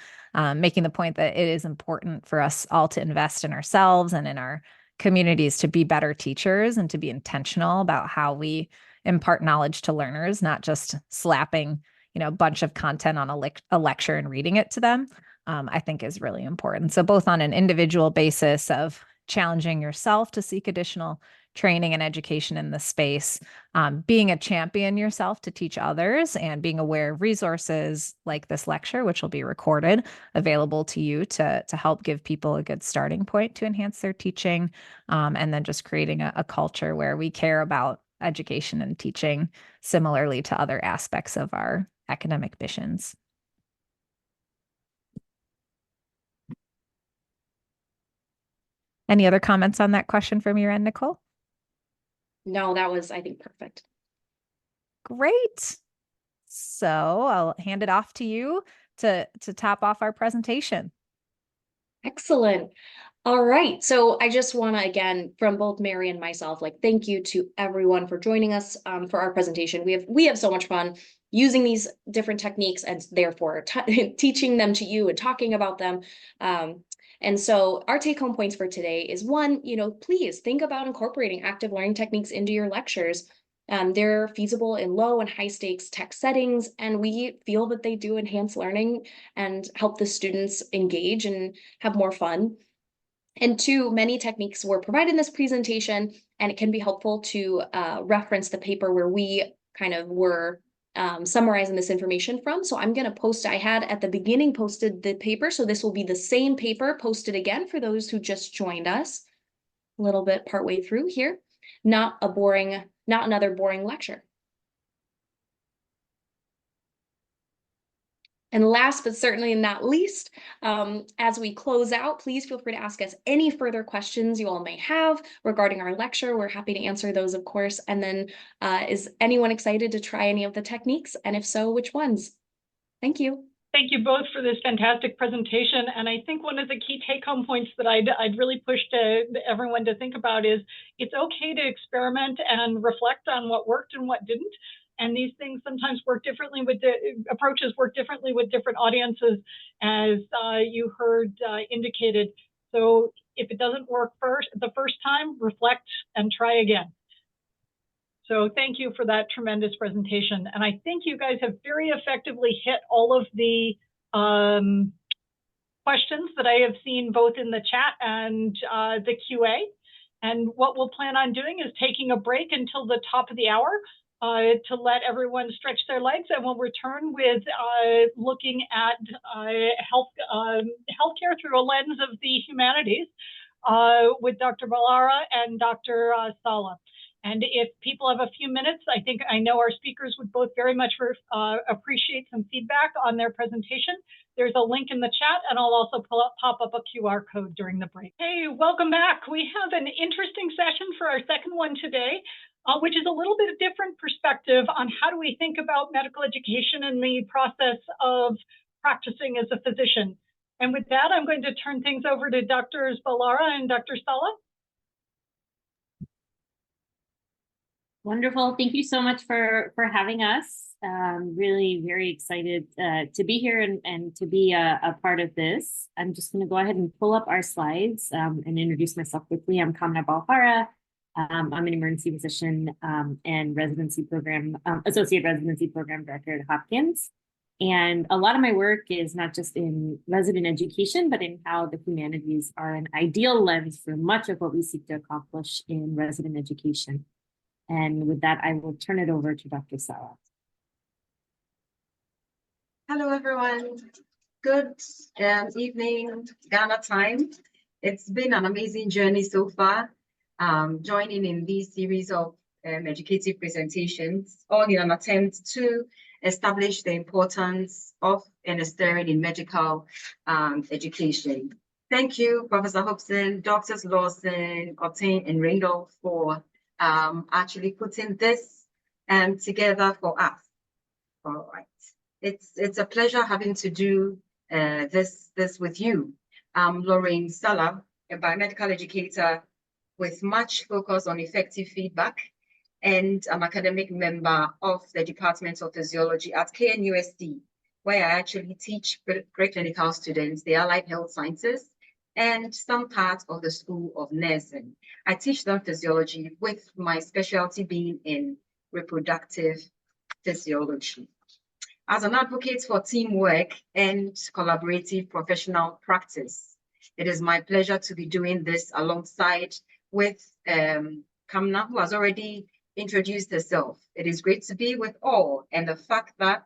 making the point that it is important for us all to invest in ourselves and in our communities to be better teachers and to be intentional about how we impart knowledge to learners, not just slapping a bunch of content on a lecture and reading it to them, I think is really important. So both on an individual basis of challenging yourself to seek additional training and education in the space, being a champion yourself to teach others, and being aware of resources like this lecture, which will be recorded, available to you to help give people a good starting point to enhance their teaching, and then just creating a culture where we care about education and teaching similarly to other aspects of our academic missions. Any other comments on that question from your end, Nicole? No, that was, I think, perfect. Great. So I'll hand it off to you to top off our presentation. Excellent. All right. So I just want to, again, from both Mary and myself, thank you to everyone for joining us for our presentation. We have so much fun using these different techniques and therefore teaching them to you and talking about them. And so our take-home points for today is one, please think about incorporating active learning techniques into your lectures. They're feasible in low and high stakes tech settings, and we feel that they do enhance learning and help the students engage and have more fun. And two, many techniques were provided in this presentation, and it can be helpful to reference the paper where we kind of were summarizing this information from. So I'm going to post, I had at the beginning posted the paper, so this will be the same paper posted again for those who just joined us a little bit partway through here. Not another boring lecture. And last but certainly not least, as we close out, please feel free to ask us any further questions you all may have regarding our lecture. We're happy to answer those, of course. And then is anyone excited to try any of the techniques? And if so, which ones? Thank you. Thank you both for this fantastic presentation. And I think one of the key take-home points that I'd really push to everyone to think about is it's okay to experiment and reflect on what worked and what didn't. And these things sometimes work differently with the approaches work differently with different audiences, as you heard indicated. So if it doesn't work the first time, reflect and try again. So thank you for that tremendous presentation. And I think you guys have very effectively hit all of the questions that I have seen both in the chat and the QA. And what we'll plan on doing is taking a break until the top of the hour to let everyone stretch their legs, and we'll return with looking at healthcare through a lens of the humanities with Dr. Ballara and Dr. Sala. And if people have a few minutes, I know our speakers would both very much appreciate some feedback on their presentation. There's a link in the chat, and I'll also pop up a QR code during the break. Hey, welcome back. We have an interesting session for our second one today, which is a little bit of different perspective on how do we think about medical education and the process of practicing as a physician. And with that, I'm going to turn things over to Drs. Ballara and Dr. Sala. Wonderful. Thank you so much for having us. Really very excited to be here and to be a part of this. I'm just going to go ahead and pull up our slides and introduce myself quickly. I'm Kamna Balhara. I'm an emergency physician and residency program, associate residency program director at Hopkins. And a lot of my work is not just in resident education, but in how the humanities are an ideal lens for much of what we seek to accomplish in resident education. And with that, I will turn it over to Dr. Sala. Hello, everyone. Good evening, Ghana time. It's been an amazing journey so far, joining in this series of educative presentations, all in an attempt to establish the importance of NSTERN in medical education. Thank you, Professor Hobson, Drs. Lawson, Obtain, and Randolph for actually putting this together for us. All right, it's a pleasure having to do this with you. I'm Lorraine Sala, a biomedical educator with much focus on effective feedback, and I'm academic member of the Department of Physiology at KNUST, where I actually teach preclinical students the allied health sciences and some part of the School of Nursing. I teach them physiology, with my specialty being in reproductive physiology. As an advocate for teamwork and collaborative professional practice, it is my pleasure to be doing this alongside with Kamna, who has already introduced herself. It is great to be with all, and the fact that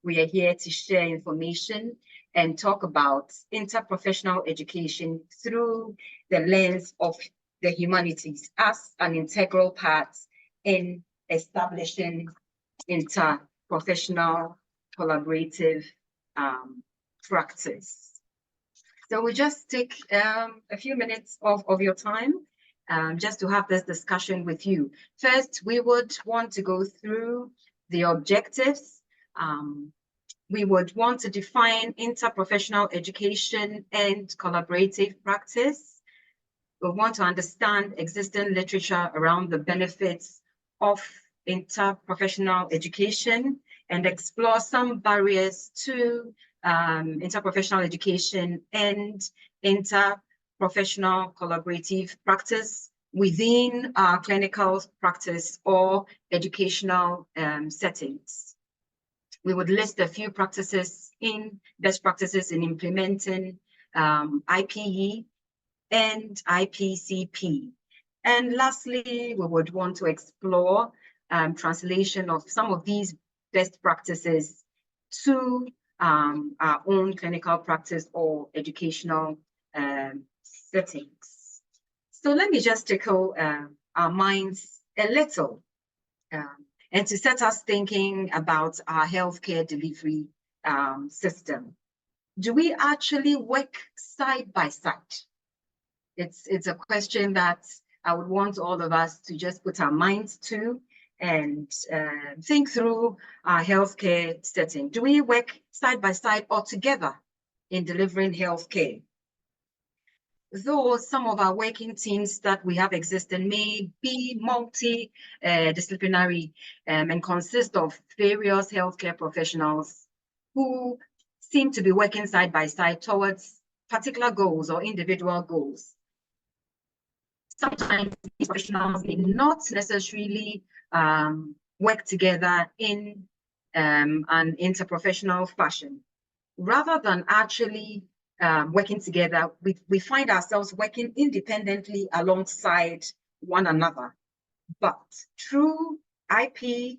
we are here to share information and talk about interprofessional education through the lens of the humanities as an integral part in establishing interprofessional collaborative practice. So we just take a few minutes of your time just to have this discussion with you. First, we would want to go through the objectives. We would want to define interprofessional education and collaborative practice. We want to understand existing literature around the benefits of interprofessional education and explore some barriers to interprofessional education and interprofessional collaborative practice within our clinical practice or educational settings. We would list a few best practices in implementing IPE and IPCP. And lastly, we would want to explore translation of some of these best practices to our own clinical practice or educational settings. So let me just tickle our minds a little and to set us thinking about our healthcare delivery system. Do we actually work side by side? It's a question that I would want all of us to just put our minds to and think through our healthcare setting. Do we work side by side or together in delivering healthcare? Though some of our working teams that we have existing may be multi-disciplinary and consist of various healthcare professionals who seem to be working side by side towards particular goals or individual goals. Sometimes these professionals may not necessarily work together in an interprofessional fashion. Rather than actually working together, we find ourselves working independently alongside one another. But true IP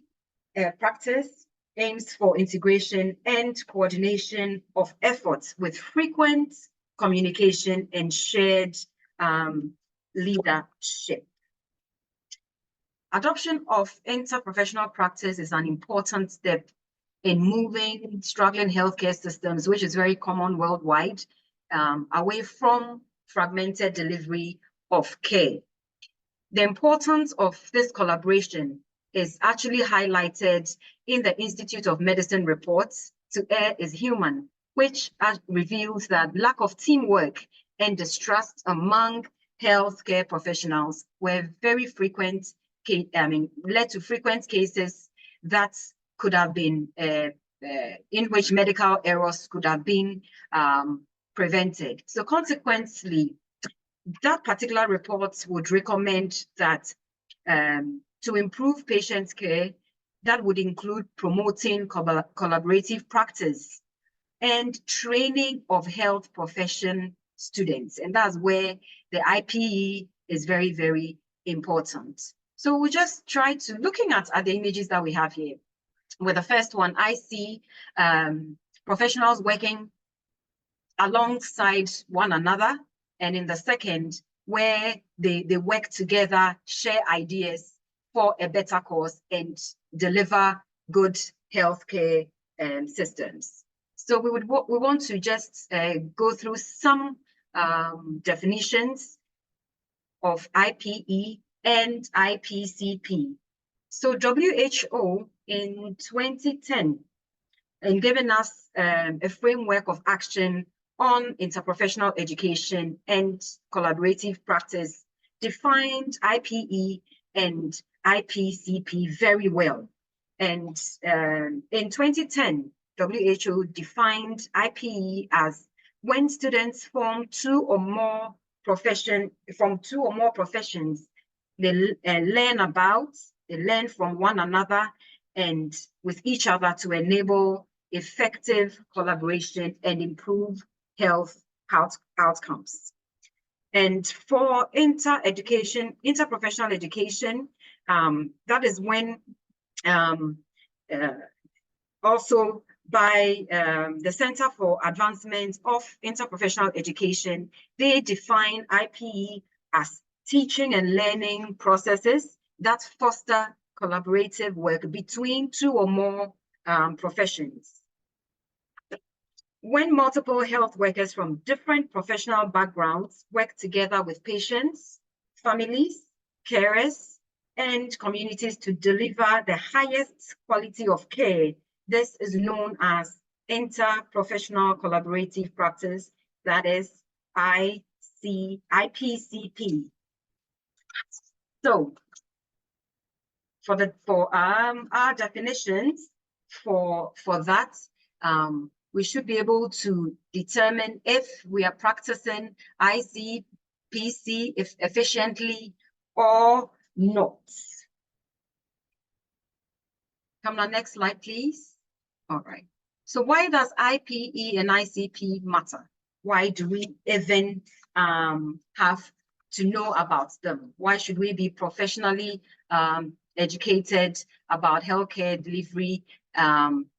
practice aims for integration and coordination of efforts with frequent communication and shared leadership. Adoption of interprofessional practice is an important step in moving struggling healthcare systems, which is very common worldwide, away from fragmented delivery of care. The importance of this collaboration is actually highlighted in the Institute of Medicine reports, To Err is Human, which reveals that lack of teamwork and distrust among healthcare professionals were very frequent, led to frequent cases that could have been, in which medical errors could have been prevented. So consequently, that particular report would recommend that to improve patient care, that would include promoting collaborative practice and training of health profession students. And that's where the IPE is very, very important. So we'll just try to, looking at the images that we have here. With the first one, I see professionals working alongside one another. And in the second, where they work together, share ideas for a better cause and deliver good healthcare systems. So we want to just go through some definitions of IPE and IPCP. So WHO in 2010, and giving us a framework of action on interprofessional education and collaborative practice, defined IPE and IPCP very well. And in 2010, WHO defined IPE as when students from two or more professions, they learn from one another and with each other to enable effective collaboration and improve health outcomes. And for interprofessional education, that is when also by the Center for Advancement of Interprofessional Education, they define IPE as teaching and learning processes that foster collaborative work between two or more professions. When multiple health workers from different professional backgrounds work together with patients, families, carers, and communities to deliver the highest quality of care, this is known as interprofessional collaborative practice, that is IPCP. So for our definitions for that, we should be able to determine if we are practicing ICPC efficiently or not. Come on, next slide, please. All right. So why does IPE and ICP matter? Why do we even have to know about them? Why should we be professionally educated about healthcare delivery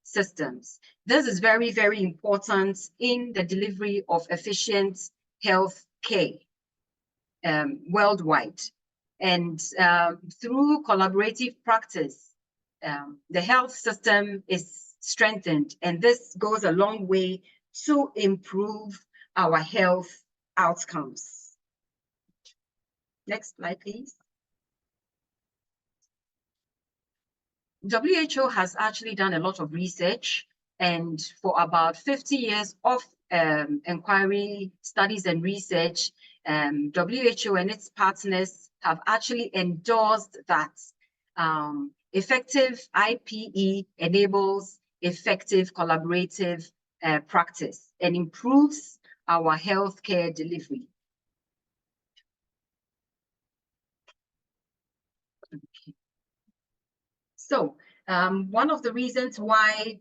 systems? This is very, very important in the delivery of efficient health care worldwide. And through collaborative practice, the health system is strengthened, and this goes a long way to improve our health outcomes. Next slide, please. WHO has actually done a lot of research, and for about 50 years of inquiry, studies, and research, WHO and its partners have actually endorsed that effective IPE enables effective collaborative practice and improves our healthcare delivery. Okay. So one of the reasons why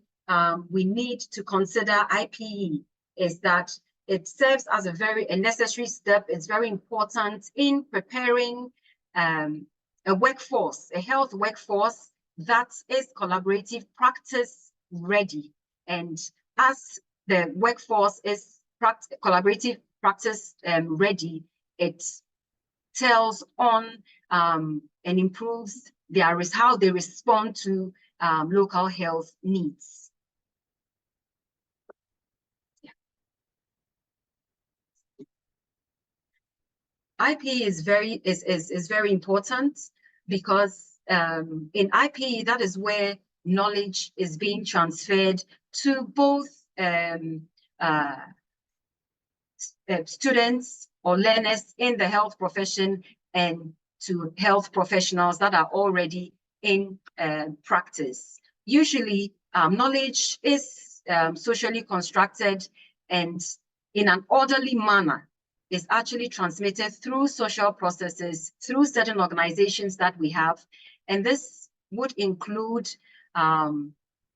we need to consider IPE is that it serves as a necessary step. It's very important in preparing a workforce, a health workforce that is collaborative practice ready. And as the workforce is collaborative practice ready, it tells on and improves how they respond to local health needs. Yeah. IPE is very important because in IPE, that is where knowledge is being transferred to both students or learners in the health profession and to health professionals that are already in practice. Usually, knowledge is socially constructed and in an orderly manner is actually transmitted through social processes, through certain organizations that we have. And this would include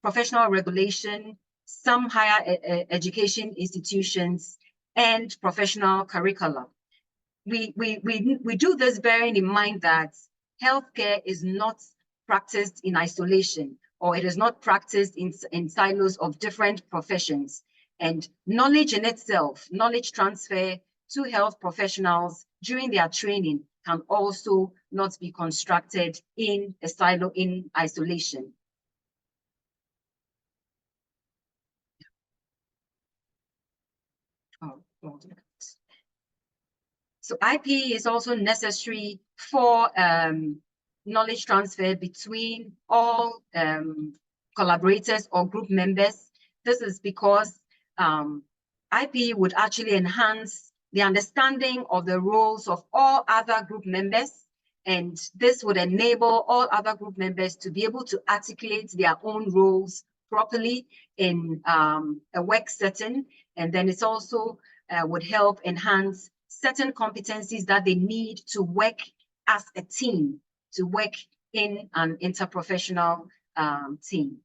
professional regulation, some higher education institutions, and professional curricula. We do this bearing in mind that healthcare is not practiced in isolation, or it is not practiced in silos of different professions. And knowledge in itself, knowledge transfer to health professionals during their training can also not be constructed in a silo, in isolation. So IPE is also necessary for knowledge transfer between all collaborators or group members. This is because IPE would actually enhance the understanding of the roles of all other group members, and this would enable all other group members to be able to articulate their own roles properly in a work setting. And then it's also would help enhance certain competencies that they need to work as a team, to work in an interprofessional team.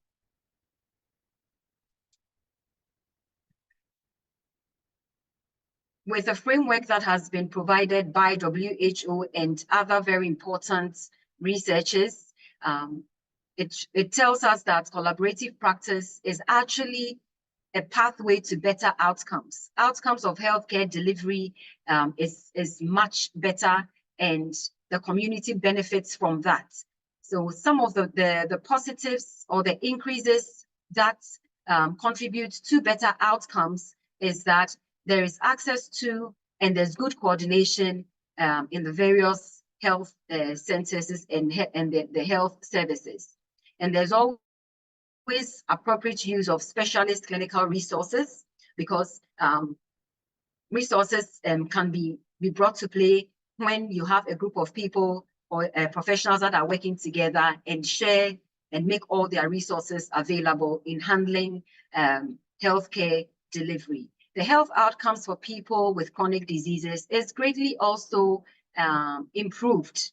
With a framework that has been provided by WHO and other very important researchers, it tells us that collaborative practice is actually a pathway to better outcomes. Outcomes of healthcare delivery is much better, and the community benefits from that. So some of the positives or the increases that contribute to better outcomes is that there is access to and there's good coordination in the various health centers and the health services. And there's always appropriate use of specialist clinical resources, because resources can be brought to play when you have a group of people or professionals that are working together and share and make all their resources available in handling healthcare delivery. The health outcomes for people with chronic diseases is greatly also improved,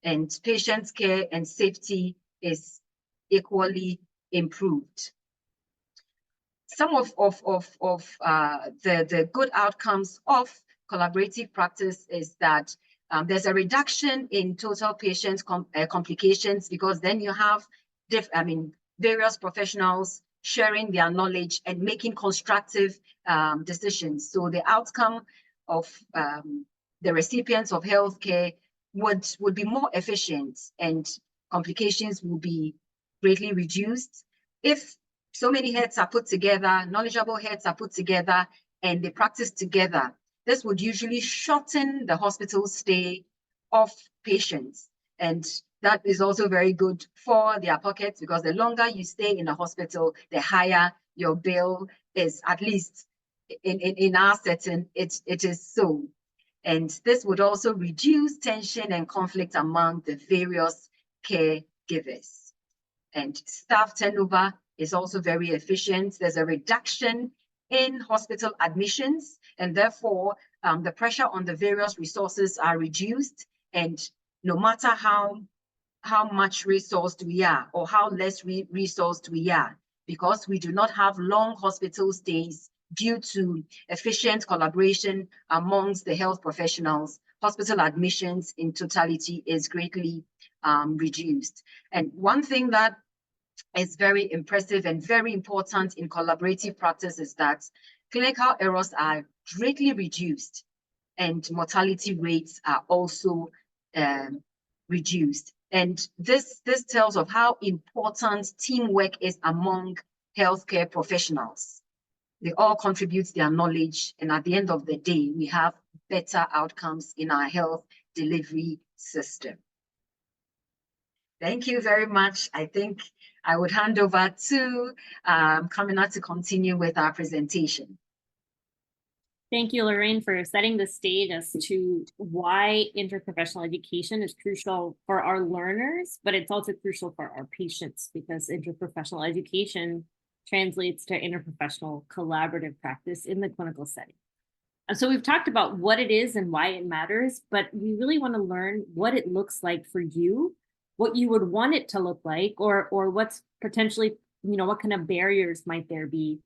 and patient care and safety is equally improved. Some of the good outcomes of collaborative practice is that there's a reduction in total patient complications, because then you have various professionals sharing their knowledge and making constructive decisions. So the outcome of the recipients of healthcare would be more efficient, and complications will be greatly reduced if so many heads are put together, knowledgeable heads are put together, and they practice together. This would usually shorten the hospital stay of patients. And that is also very good for their pockets, because the longer you stay in a hospital, the higher your bill is. At least in our setting, it is so. And this would also reduce tension and conflict among the various caregivers. And staff turnover is also very efficient. There's a reduction in hospital admissions, and therefore the pressure on the various resources are reduced. And no matter how much resourced we are, or how less resourced we are, because we do not have long hospital stays due to efficient collaboration amongst the health professionals, hospital admissions in totality is greatly reduced. And one thing that is very impressive and very important in collaborative practice is that clinical errors are greatly reduced, and mortality rates are also reduced. And this tells of how important teamwork is among healthcare professionals. They all contribute their knowledge, and at the end of the day, we have better outcomes in our health delivery system. Thank you very much. I think I would hand over to Kamina to continue with our presentation. Thank you, Lorraine, for setting the stage as to why interprofessional education is crucial for our learners, but it's also crucial for our patients, because interprofessional education translates to interprofessional collaborative practice in the clinical setting. And so we've talked about what it is and why it matters, but we really want to learn what it looks like for you, what you would want it to look like, or what's potentially, what kind of barriers might there be,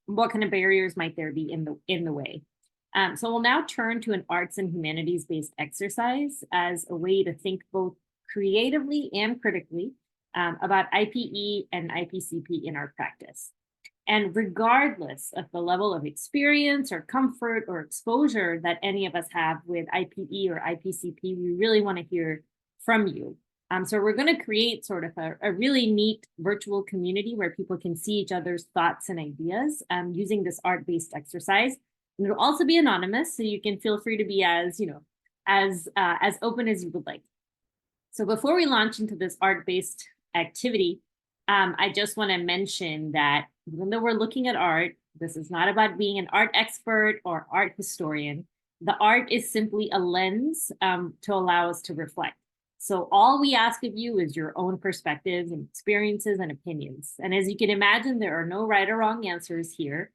what kind of barriers might there be in the way. So we'll now turn to an arts and humanities based exercise as a way to think both creatively and critically about IPE and IPCP in our practice. And regardless of the level of experience or comfort or exposure that any of us have with IPE or IPCP, we really want to hear from you. So we're going to create sort of a really neat virtual community where people can see each other's thoughts and ideas using this art-based exercise. And it'll also be anonymous, so you can feel free to be as open as you would like. So before we launch into this art-based activity, I just want to mention that even though we're looking at art, this is not about being an art expert or art historian. The art is simply a lens to allow us to reflect. So all we ask of you is your own perspectives and experiences and opinions. And as you can imagine, there are no right or wrong answers here.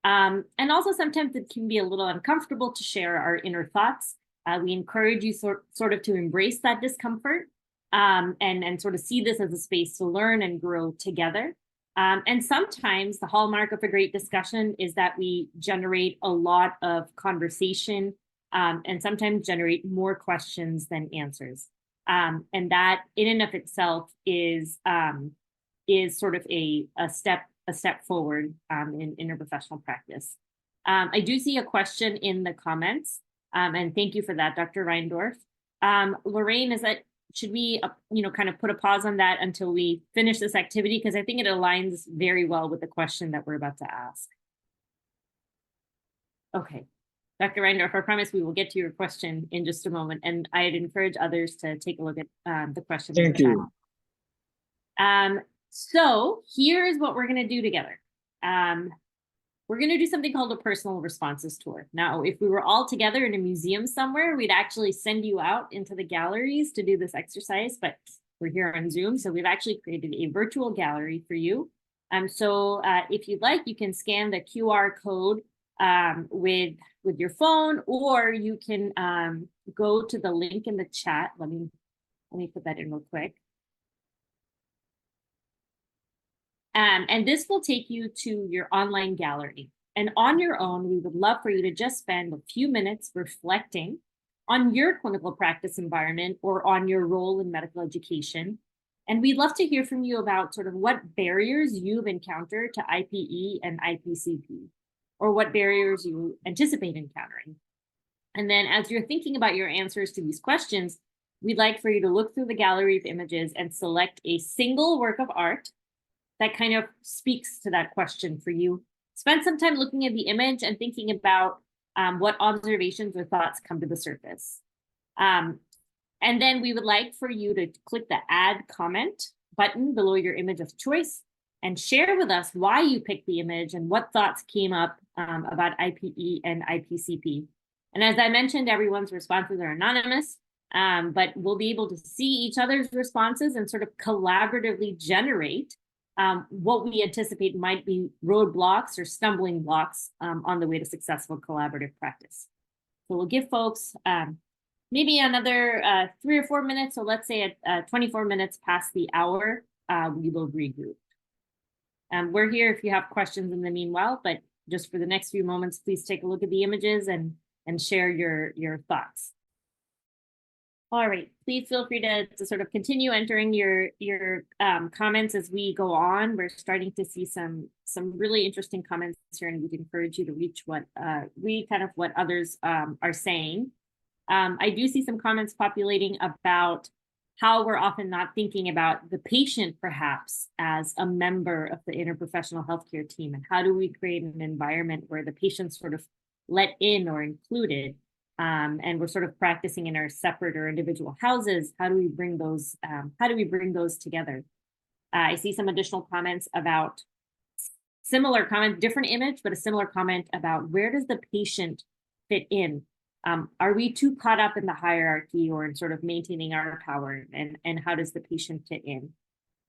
And also sometimes it can be a little uncomfortable to share our inner thoughts. We encourage you sort of to embrace that discomfort and sort of see this as a space to learn and grow together. And sometimes the hallmark of a great discussion is that we generate a lot of conversation and sometimes generate more questions than answers. And that in and of itself is sort of a step forward in interprofessional practice. I do see a question in the comments, and thank you for that, Dr. Reindorf. Lorraine, should we kind of put a pause on that until we finish this activity? Because I think it aligns very well with the question that we're about to ask. Okay. Dr. Reindorf, I promise we will get to your question in just a moment, and I'd encourage others to take a look at the question. Thank you. So here's what we're going to do together. We're going to do something called a personal responses tour. Now, if we were all together in a museum somewhere, we'd actually send you out into the galleries to do this exercise, but we're here on Zoom, so we've actually created a virtual gallery for you. So if you'd like, you can scan the QR code with your phone, or you can go to the link in the chat. Let me put that in real quick. And this will take you to your online gallery. And on your own, we would love for you to just spend a few minutes reflecting on your clinical practice environment or on your role in medical education. And we'd love to hear from you about sort of what barriers you've encountered to IPE and IPCP, or what barriers you anticipate encountering. And then as you're thinking about your answers to these questions, we'd like for you to look through the gallery of images and select a single work of art that kind of speaks to that question for you. Spend some time looking at the image and thinking about what observations or thoughts come to the surface. And then we would like for you to click the add comment button below your image of choice and share with us why you picked the image and what thoughts came up about IPE and IPCP. And as I mentioned, everyone's responses are anonymous, but we'll be able to see each other's responses and sort of collaboratively generate what we anticipate might be roadblocks or stumbling blocks on the way to successful collaborative practice. So we'll give folks maybe another 3 or 4 minutes. So let's say at 24 minutes past the hour, we will regroup. We're here if you have questions in the meanwhile, but just for the next few moments, please take a look at the images and share your thoughts. All right, please feel free to sort of continue entering your comments as we go on. We're starting to see some really interesting comments here, and we'd encourage you to read kind of what others are saying. I do see some comments populating about how we're often not thinking about the patient perhaps as a member of the interprofessional healthcare team, and how do we create an environment where the patient's sort of let in or included, and we're sort of practicing in our separate or individual houses. How do we bring those together? I see some additional comments about similar comment, different image, but a similar comment about where does the patient fit in? Are we too caught up in the hierarchy or in sort of maintaining our power, and how does the patient fit in?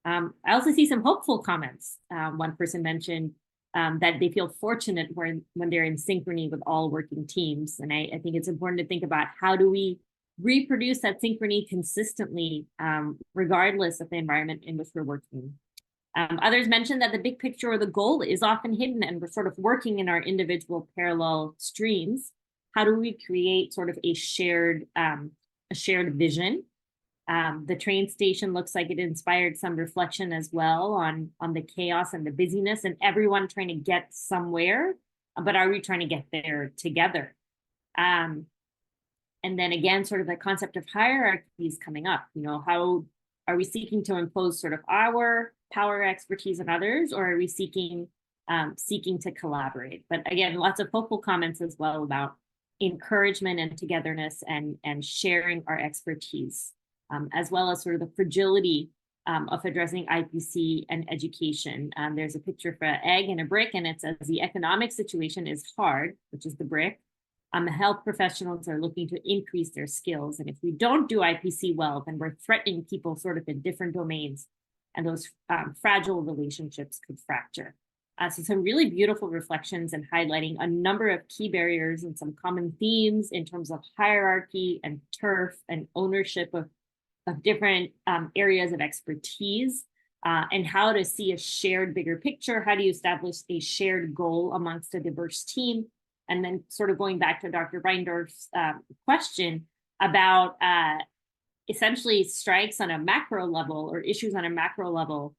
I also see some hopeful comments. One person mentioned that they feel fortunate when they're in synchrony with all working teams. And I think it's important to think about how do we reproduce that synchrony consistently, regardless of the environment in which we're working. Others mentioned that the big picture or the goal is often hidden, and we're sort of working in our individual parallel streams. How do we create sort of a shared vision? The train station looks like it inspired some reflection as well on the chaos and the busyness and everyone trying to get somewhere, but are we trying to get there together? And then again, sort of the concept of hierarchy is coming up. You know, how are we seeking to impose sort of our power, expertise on others, or are we seeking to collaborate? But again, lots of hopeful comments as well about encouragement and togetherness and sharing our expertise, as well as sort of the fragility of addressing IPC and education. There's a picture for an egg and a brick, and it says the economic situation is hard, which is the brick. Health professionals are looking to increase their skills. And if we don't do IPC well, then we're threatening people sort of in different domains, and those fragile relationships could fracture. So some really beautiful reflections and highlighting a number of key barriers and some common themes in terms of hierarchy and turf and ownership of different areas of expertise, and how to see a shared bigger picture. How do you establish a shared goal amongst a diverse team? And then sort of going back to Dr. Reindorf's question about essentially strikes on a macro level or issues on a macro level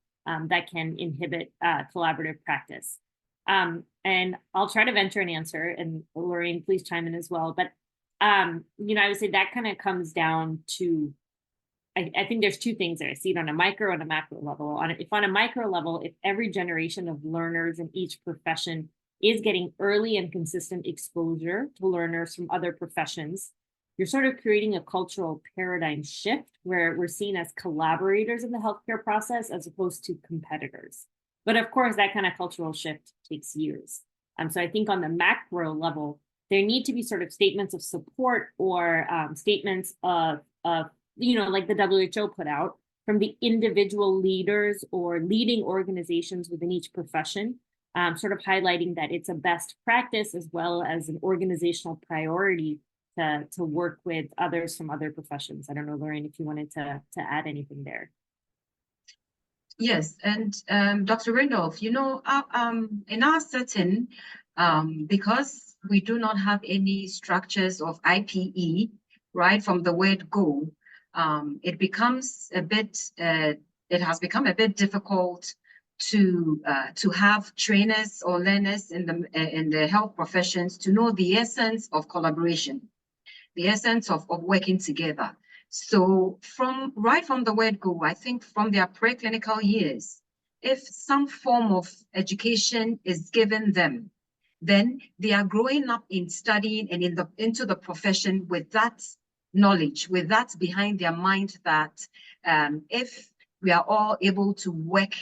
that can inhibit collaborative practice. And I'll try to venture an answer, and Lorraine, please chime in as well. But, you know, I would say that kind of comes down to, I think there's two things there. I see it on a micro and a macro level. If on a micro level, if every generation of learners in each profession is getting early and consistent exposure to learners from other professions, you're sort of creating a cultural paradigm shift where we're seen as collaborators in the healthcare process as opposed to competitors. But of course, that kind of cultural shift takes years. So I think on the macro level, there need to be sort of statements of support or statements of, you know, like the WHO put out from the individual leaders or leading organizations within each profession, sort of highlighting that it's a best practice as well as an organizational priority to work with others from other professions. I don't know, Lorraine, if you wanted to add anything there. Yes, and Dr. Reindorf, you know, in our setting, because we do not have any structures of IPE, right, from the word go, it becomes a bit, it has become a bit difficult to have trainers or learners in the health professions to know the essence of collaboration, the essence of working together. So right from the word go, I think from their preclinical years, if some form of education is given them, then they are growing up in studying and into the profession with that knowledge, with that behind their mind that if we are all able to work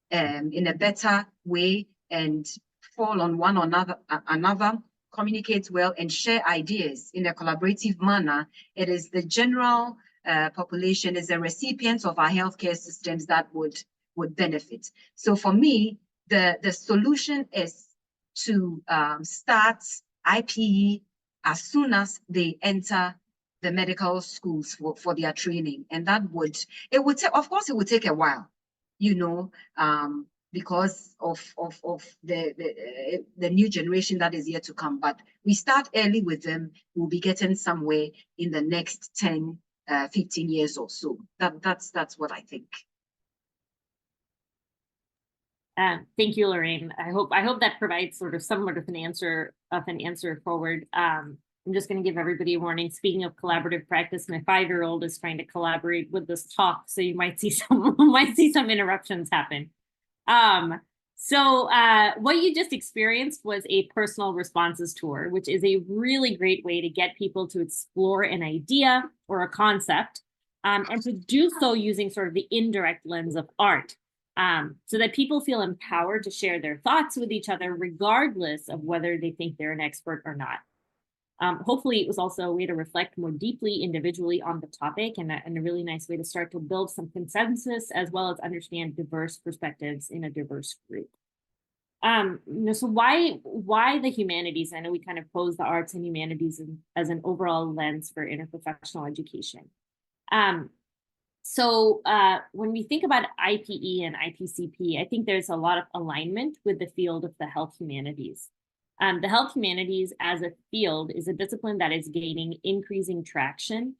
in a better way and fall on one another, communicate well and share ideas in a collaborative manner, it is the general population, is the recipients of our healthcare systems that would benefit. So for me, the solution is to start IPE as soon as they enter the medical schools for their training. And that would, of course, it would take a while, you know, because of the new generation that is yet to come. But we start early with them, we'll be getting somewhere in the next 10, 15 years or so. That's what I think. Thank you, Lorraine. I hope that provides sort of somewhat of an answer forward. I'm just going to give everybody a warning. Speaking of collaborative practice, my 5-year-old is trying to collaborate with this talk, so you might see some interruptions happen. So what you just experienced was a personal responses tour, which is a really great way to get people to explore an idea or a concept, and to do so using sort of the indirect lens of art, so that people feel empowered to share their thoughts with each other, regardless of whether they think they're an expert or not. Hopefully, it was also a way to reflect more deeply individually on the topic, and a really nice way to start to build some consensus, as well as understand diverse perspectives in a diverse group. So why the humanities? I know we kind of pose the arts and humanities as an overall lens for interprofessional education. So when we think about IPE and IPCP, I think there's a lot of alignment with the field of the health humanities. The health humanities as a field is a discipline that is gaining increasing traction.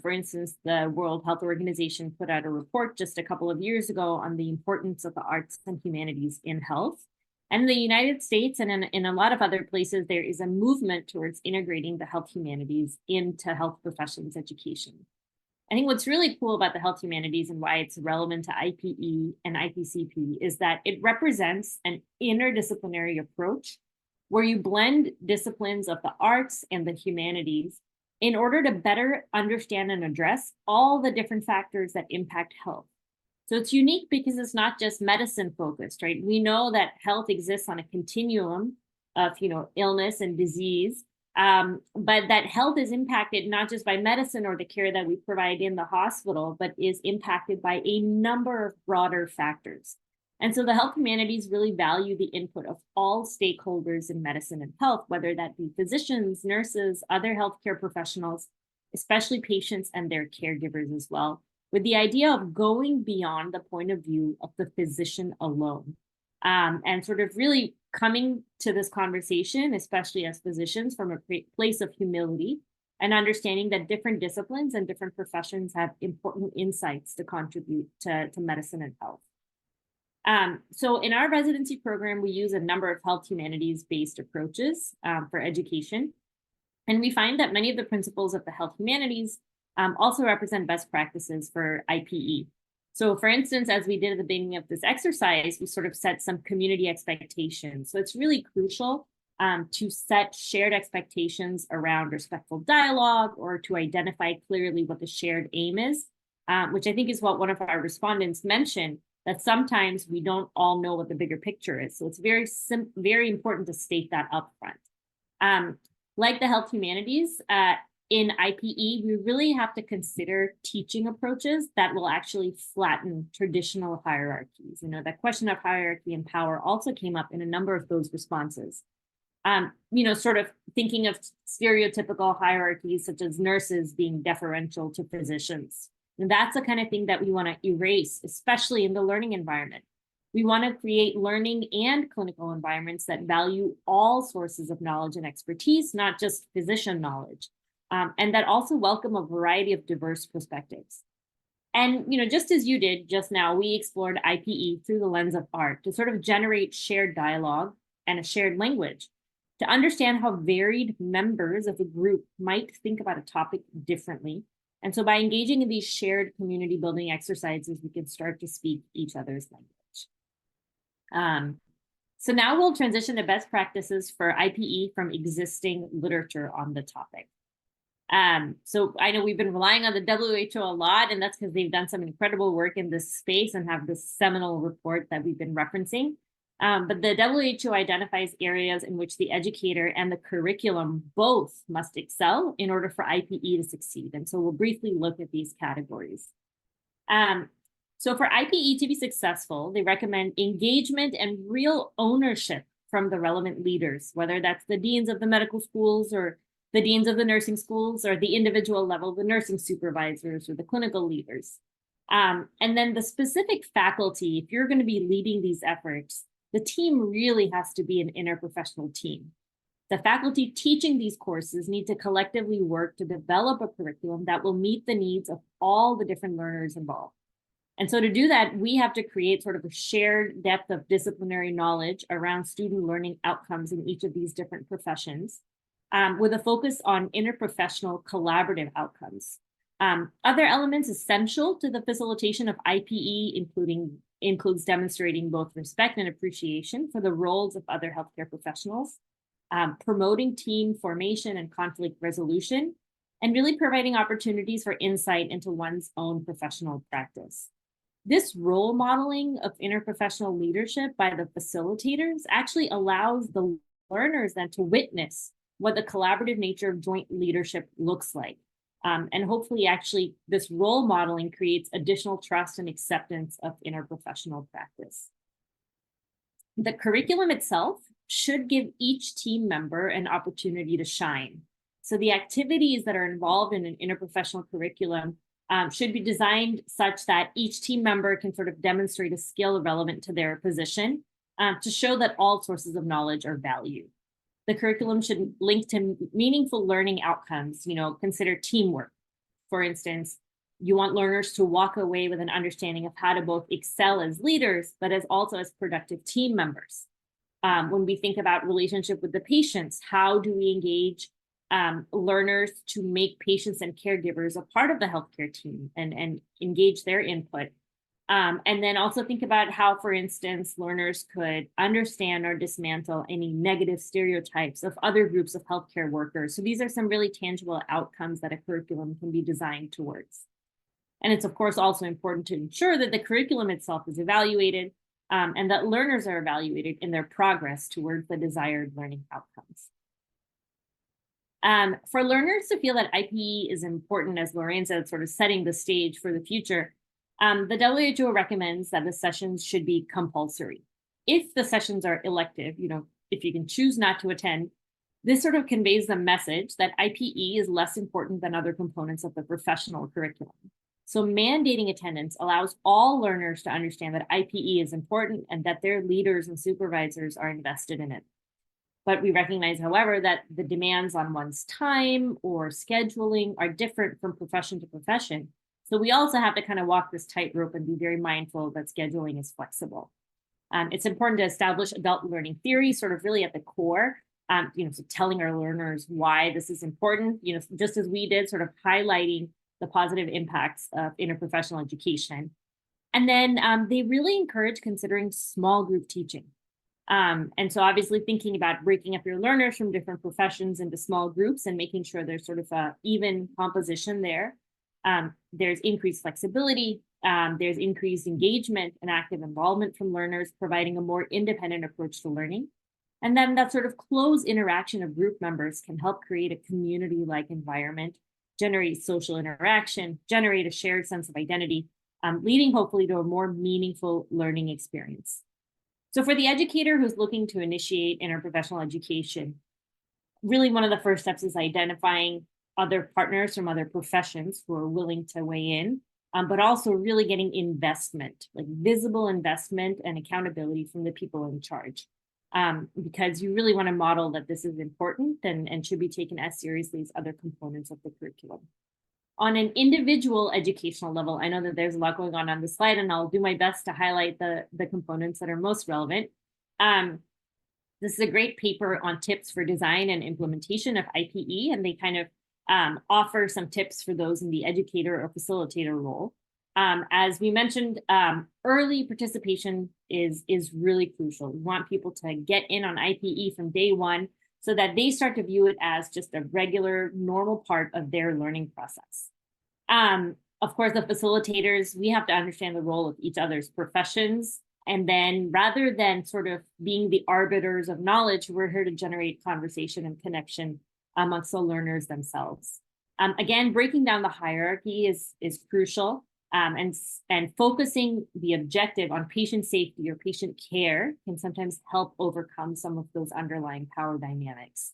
For instance, the World Health Organization put out a report just a couple of years ago on the importance of the arts and humanities in health. And in the United States and in a lot of other places, there is a movement towards integrating the health humanities into health professions education. I think what's really cool about the health humanities and why it's relevant to IPE and IPCP is that it represents an interdisciplinary approach where you blend disciplines of the arts and the humanities in order to better understand and address all the different factors that impact health. So it's unique because it's not just medicine focused, right? We know that health exists on a continuum of, illness and disease, but that health is impacted not just by medicine or the care that we provide in the hospital, but is impacted by a number of broader factors. And so the health humanities really value the input of all stakeholders in medicine and health, whether that be physicians, nurses, other healthcare professionals, especially patients and their caregivers as well, with the idea of going beyond the point of view of the physician alone, and sort of really coming to this conversation, especially as physicians, from a place of humility and understanding that different disciplines and different professions have important insights to contribute to medicine and health. So in our residency program, we use a number of health humanities-based approaches for education. And we find that many of the principles of the health humanities also represent best practices for IPE. So for instance, as we did at the beginning of this exercise, we sort of set some community expectations. So it's really crucial to set shared expectations around respectful dialogue, or to identify clearly what the shared aim is, which I think is what one of our respondents mentioned, that sometimes we don't all know what the bigger picture is. So it's very important to state that up front. Like the health humanities, in IPE, we really have to consider teaching approaches that will actually flatten traditional hierarchies. That question of hierarchy and power also came up in a number of those responses. Sort of thinking of stereotypical hierarchies, such as nurses being deferential to physicians. And that's the kind of thing that we want to erase, especially in the learning environment. We want to create learning and clinical environments that value all sources of knowledge and expertise, not just physician knowledge, and that also welcome a variety of diverse perspectives. And, just as you did just now, we explored IPE through the lens of art to sort of generate shared dialogue and a shared language, to understand how varied members of a group might think about a topic differently. And so by engaging in these shared community building exercises, we can start to speak each other's language. So now we'll transition to best practices for IPE from existing literature on the topic. So I know we've been relying on the WHO a lot, and that's because they've done some incredible work in this space and have this seminal report that we've been referencing. But the WHO identifies areas in which the educator and the curriculum both must excel in order for IPE to succeed. And so we'll briefly look at these categories. So for IPE to be successful, they recommend engagement and real ownership from the relevant leaders, whether that's the deans of the medical schools or the deans of the nursing schools or the individual level, the nursing supervisors or the clinical leaders. And then the specific faculty, if you're going to be leading these efforts, the team really has to be an interprofessional team. The faculty teaching these courses need to collectively work to develop a curriculum that will meet the needs of all the different learners involved. And so to do that, we have to create sort of a shared depth of disciplinary knowledge around student learning outcomes in each of these different professions, with a focus on interprofessional collaborative outcomes. Other elements essential to the facilitation of IPE includes demonstrating both respect and appreciation for the roles of other healthcare professionals, promoting team formation and conflict resolution, and really providing opportunities for insight into one's own professional practice. This role modeling of interprofessional leadership by the facilitators actually allows the learners then to witness what the collaborative nature of joint leadership looks like. And hopefully actually this role modeling creates additional trust and acceptance of interprofessional practice. The curriculum itself should give each team member an opportunity to shine. So the activities that are involved in an interprofessional curriculum should be designed such that each team member can sort of demonstrate a skill relevant to their position to show that all sources of knowledge are valued. The curriculum should link to meaningful learning outcomes, consider teamwork. For instance, you want learners to walk away with an understanding of how to both excel as leaders, but also as productive team members. When we think about relationship with the patients, how do we engage learners to make patients and caregivers a part of the healthcare team and engage their input? And then also think about how, for instance, learners could understand or dismantle any negative stereotypes of other groups of healthcare workers. So these are some really tangible outcomes that a curriculum can be designed towards. And it's, of course, also important to ensure that the curriculum itself is evaluated and that learners are evaluated in their progress towards the desired learning outcomes. For learners to feel that IPE is important, as Lorraine said, sort of setting the stage for the future, the WHO recommends that the sessions should be compulsory. If the sessions are elective, if you can choose not to attend, this sort of conveys the message that IPE is less important than other components of the professional curriculum. So mandating attendance allows all learners to understand that IPE is important and that their leaders and supervisors are invested in it. But we recognize, however, that the demands on one's time or scheduling are different from profession to profession. So we also have to kind of walk this tightrope and be very mindful that scheduling is flexible. It's important to establish adult learning theory sort of really at the core, so telling our learners why this is important, just as we did, sort of highlighting the positive impacts of interprofessional education. And then they really encourage considering small group teaching. And so obviously thinking about breaking up your learners from different professions into small groups and making sure there's sort of an even composition there. There's increased flexibility, there's increased engagement and active involvement from learners, providing a more independent approach to learning. And then that sort of close interaction of group members can help create a community-like environment, generate social interaction, generate a shared sense of identity, leading hopefully to a more meaningful learning experience. So for the educator who's looking to initiate interprofessional education, really one of the first steps is identifying other partners from other professions who are willing to weigh in, but also really getting investment, like visible investment and accountability from the people in charge. Because you really want to model that this is important and should be taken as seriously as other components of the curriculum. On an individual educational level, I know that there's a lot going on the slide, and I'll do my best to highlight the components that are most relevant. This is a great paper on tips for design and implementation of IPE, and they kind of offer some tips for those in the educator or facilitator role. As we mentioned, early participation is really crucial. We want people to get in on IPE from day one so that they start to view it as just a regular, normal part of their learning process. Of course, the facilitators, we have to understand the role of each other's professions. And then rather than sort of being the arbiters of knowledge, we're here to generate conversation and connection amongst the learners themselves. Again, breaking down the hierarchy is crucial. And focusing the objective on patient safety or patient care can sometimes help overcome some of those underlying power dynamics.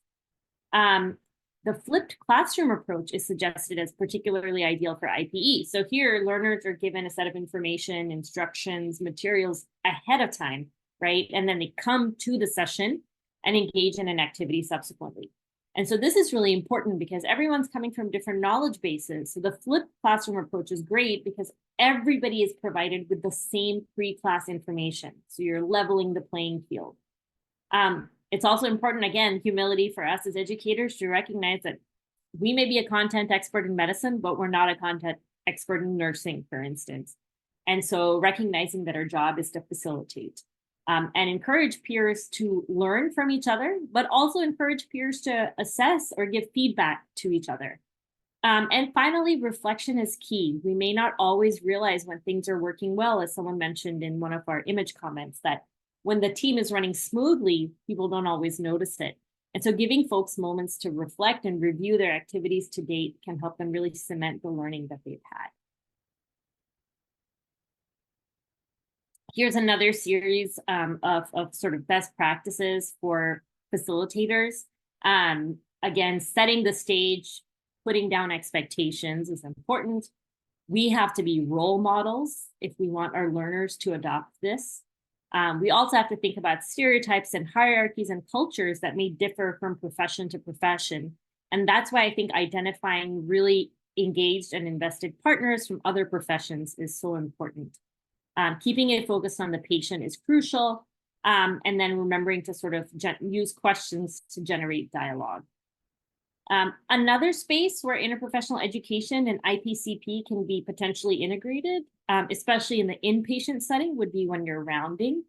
The flipped classroom approach is suggested as particularly ideal for IPE. So here, learners are given a set of information, instructions, materials ahead of time, right? And then they come to the session and engage in an activity subsequently. And so this is really important because everyone's coming from different knowledge bases. So the flipped classroom approach is great because everybody is provided with the same pre-class information. So you're leveling the playing field. It's also important, again, humility for us as educators to recognize that we may be a content expert in medicine, but we're not a content expert in nursing, for instance. And so recognizing that our job is to facilitate. And encourage peers to learn from each other, but also encourage peers to assess or give feedback to each other. And finally, reflection is key. We may not always realize when things are working well, as someone mentioned in one of our image comments, that when the team is running smoothly, people don't always notice it. And so giving folks moments to reflect and review their activities to date can help them really cement the learning that they've had. Here's another series of sort of best practices for facilitators. Again, setting the stage, putting down expectations is important. We have to be role models if we want our learners to adopt this. We also have to think about stereotypes and hierarchies and cultures that may differ from profession to profession. And that's why I think identifying really engaged and invested partners from other professions is so important. Keeping it focused on the patient is crucial, and then remembering to sort of use questions to generate dialogue. Another space where interprofessional education and IPCP can be potentially integrated, especially in the inpatient setting, would be when you're rounding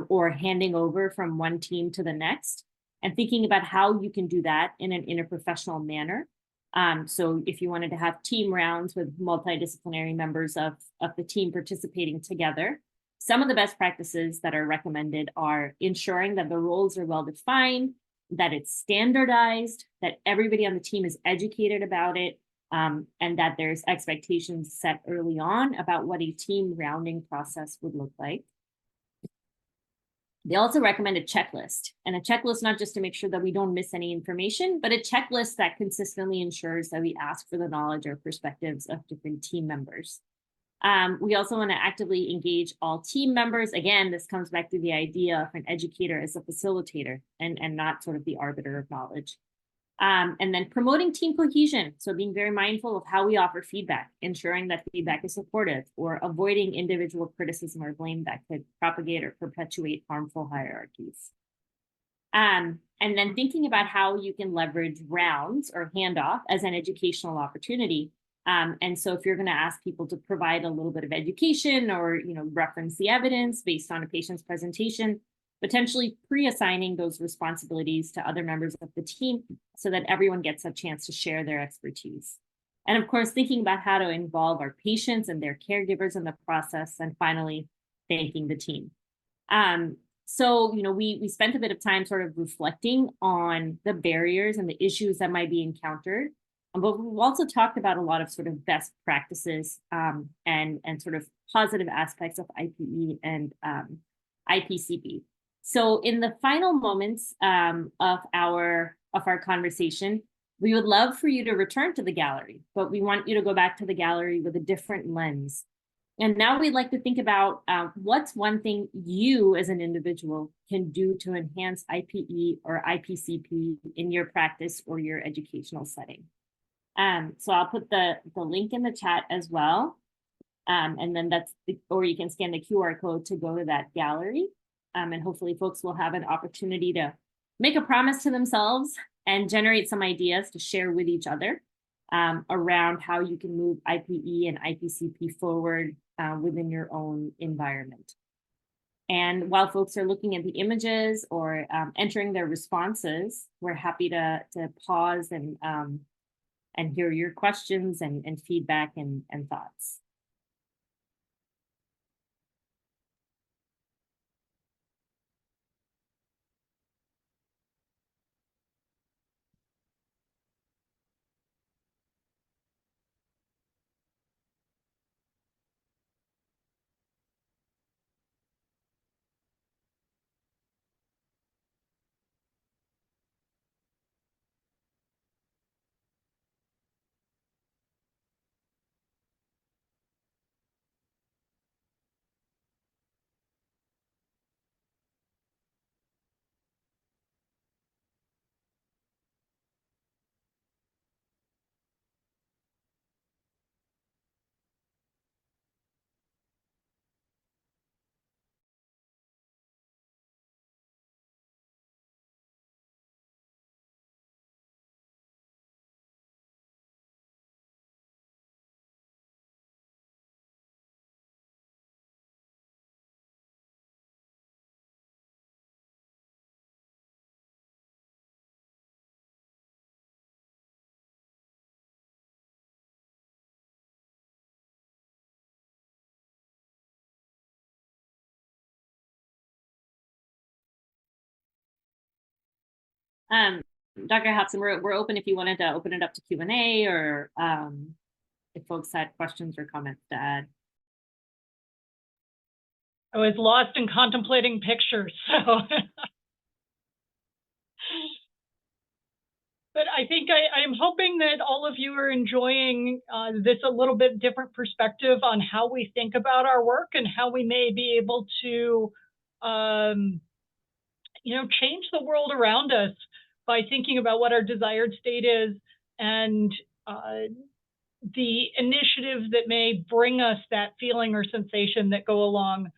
or handing over from one team to the next, and thinking about how you can do that in an interprofessional manner. So if you wanted to have team rounds with multidisciplinary members of the team participating together, some of the best practices that are recommended are ensuring that the roles are well defined, that it's standardized, that everybody on the team is educated about it, and that there's expectations set early on about what a team rounding process would look like. They also recommend a checklist, and a checklist not just to make sure that we don't miss any information, but a checklist that consistently ensures that we ask for the knowledge or perspectives of different team members. We also want to actively engage all team members. Again, this comes back to the idea of an educator as a facilitator and not sort of the arbiter of knowledge. And then promoting team cohesion. So being very mindful of how we offer feedback, ensuring that feedback is supportive, or avoiding individual criticism or blame that could propagate or perpetuate harmful hierarchies. And then thinking about how you can leverage rounds or handoff as an educational opportunity. And so if you're going to ask people to provide a little bit of education or reference the evidence based on a patient's presentation, potentially pre-assigning those responsibilities to other members of the team so that everyone gets a chance to share their expertise. And of course, thinking about how to involve our patients and their caregivers in the process, and finally, thanking the team. So, we spent a bit of time sort of reflecting on the barriers and the issues that might be encountered. But we've also talked about a lot of sort of best practices and sort of positive aspects of IPE and IPCP. So in the final moments of our conversation, we would love for you to return to the gallery, but we want you to go back to the gallery with a different lens. And now we'd like to think about what's one thing you as an individual can do to enhance IPE or IPCP in your practice or your educational setting. So I'll put the link in the chat as well. And then or you can scan the QR code to go to that gallery. And hopefully folks will have an opportunity to make a promise to themselves and generate some ideas to share with each other. around how you can move IPE and IPCP forward within your own environment. And while folks are looking at the images or entering their responses, we're happy to pause and hear your questions and feedback and thoughts. Dr. Hudson, we're open if you wanted to open it up to Q&A or if folks had questions or comments to add. I was lost in contemplating pictures, so. But I think I'm hoping that all of you are enjoying this a little bit different perspective on how we think about our work and how we may be able to, change the world around us by thinking about what our desired state is and the initiatives that may bring us that feeling or sensation that go along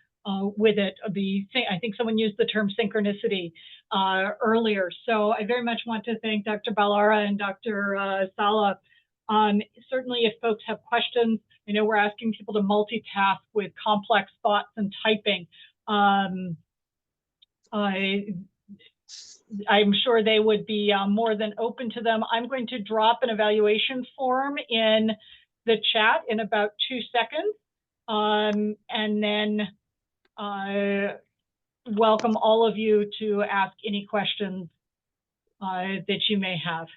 with it. I think someone used the term synchronicity earlier. So I very much want to thank Dr. Ballara and Dr. Sala. Certainly if folks have questions, I know we're asking people to multitask with complex thoughts and typing. I'm sure they would be more than open to them. I'm going to drop an evaluation form in the chat in about 2 seconds, and then welcome all of you to ask any questions that you may have.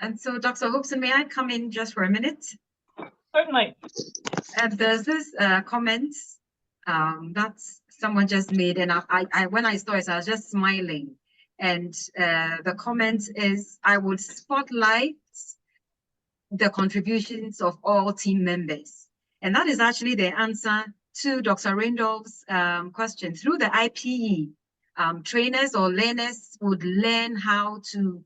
And so, Dr. Hobson, may I come in just for a minute? Certainly. There's this comment that someone just made, and I when I saw it, I was just smiling. And the comment is, I would spotlight the contributions of all team members. And that is actually the answer to Dr. Randolph's question. Through the IPE, trainers or learners would learn how to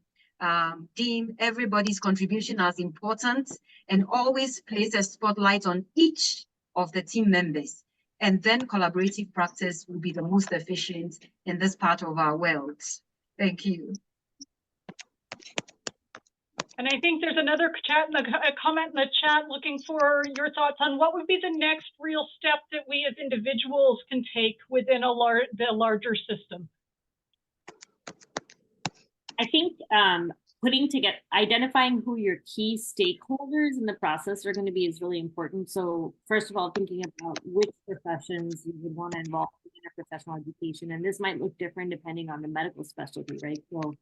deem everybody's contribution as important and always place a spotlight on each of the team members. And then collaborative practice will be the most efficient in this part of our world. Thank you. And I think there's another comment in the chat looking for your thoughts on what would be the next real step that we as individuals can take within the larger system. I think identifying who your key stakeholders in the process are going to be is really important. So first of all, thinking about which professions you would want to involve in interprofessional education. And this might look different depending on the medical specialty, right? So,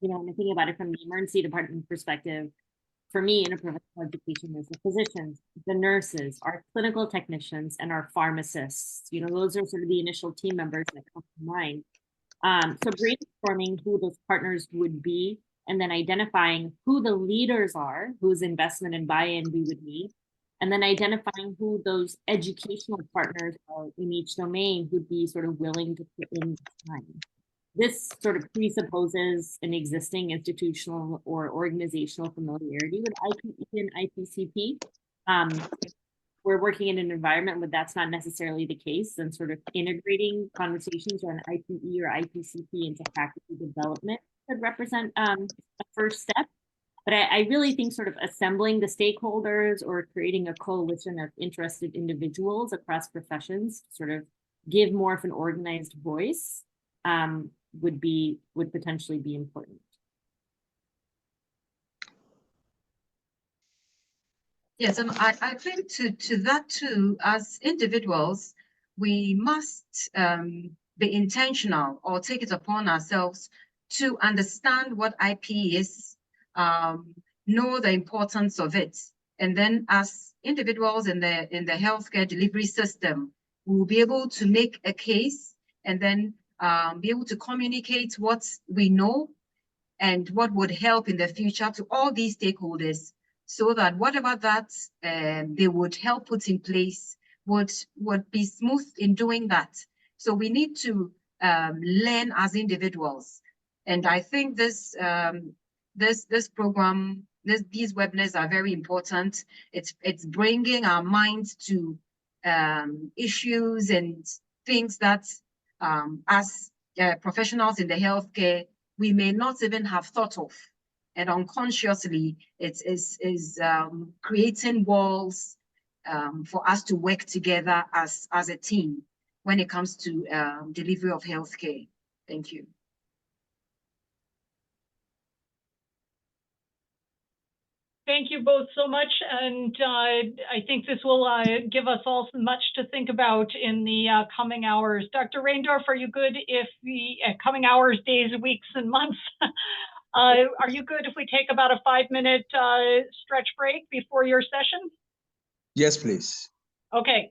when I'm thinking about it from the emergency department perspective, for me, interprofessional education is the physicians, the nurses, our clinical technicians, and our pharmacists. Those are sort of the initial team members that come to mind. So brainstorming who those partners would be, and then identifying who the leaders are, whose investment and buy-in we would need, and then identifying who those educational partners are in each domain who'd be sort of willing to put in time. This sort of presupposes an existing institutional or organizational familiarity with IPE and IPCP. we're working in an environment where that's not necessarily the case, and sort of integrating conversations on IPE or IPCP into faculty development could represent a first step. But I really think sort of assembling the stakeholders or creating a coalition of interested individuals across professions to sort of give more of an organized voice would potentially be important. Yes, and I think to that too, as individuals, we must be intentional or take it upon ourselves to understand what IP is, know the importance of it, and then as individuals in the healthcare delivery system, we'll be able to make a case and then be able to communicate what we know and what would help in the future to all these stakeholders, so that whatever that they would help put in place would be smooth in doing that. So we need to learn as individuals, and I think this program, these webinars are very important. It's bringing our minds to issues and things that as professionals in the healthcare we may not even have thought of, and unconsciously it is creating walls for us to work together as a team when it comes to delivery of healthcare. Thank you. Thank you both so much, and I think this will give us all much to think about in the coming hours. Dr. Reindorf, are you good if the coming hours, days, weeks, and months? Are you good if we take about a 5-minute stretch break before your session? Yes, please. Okay.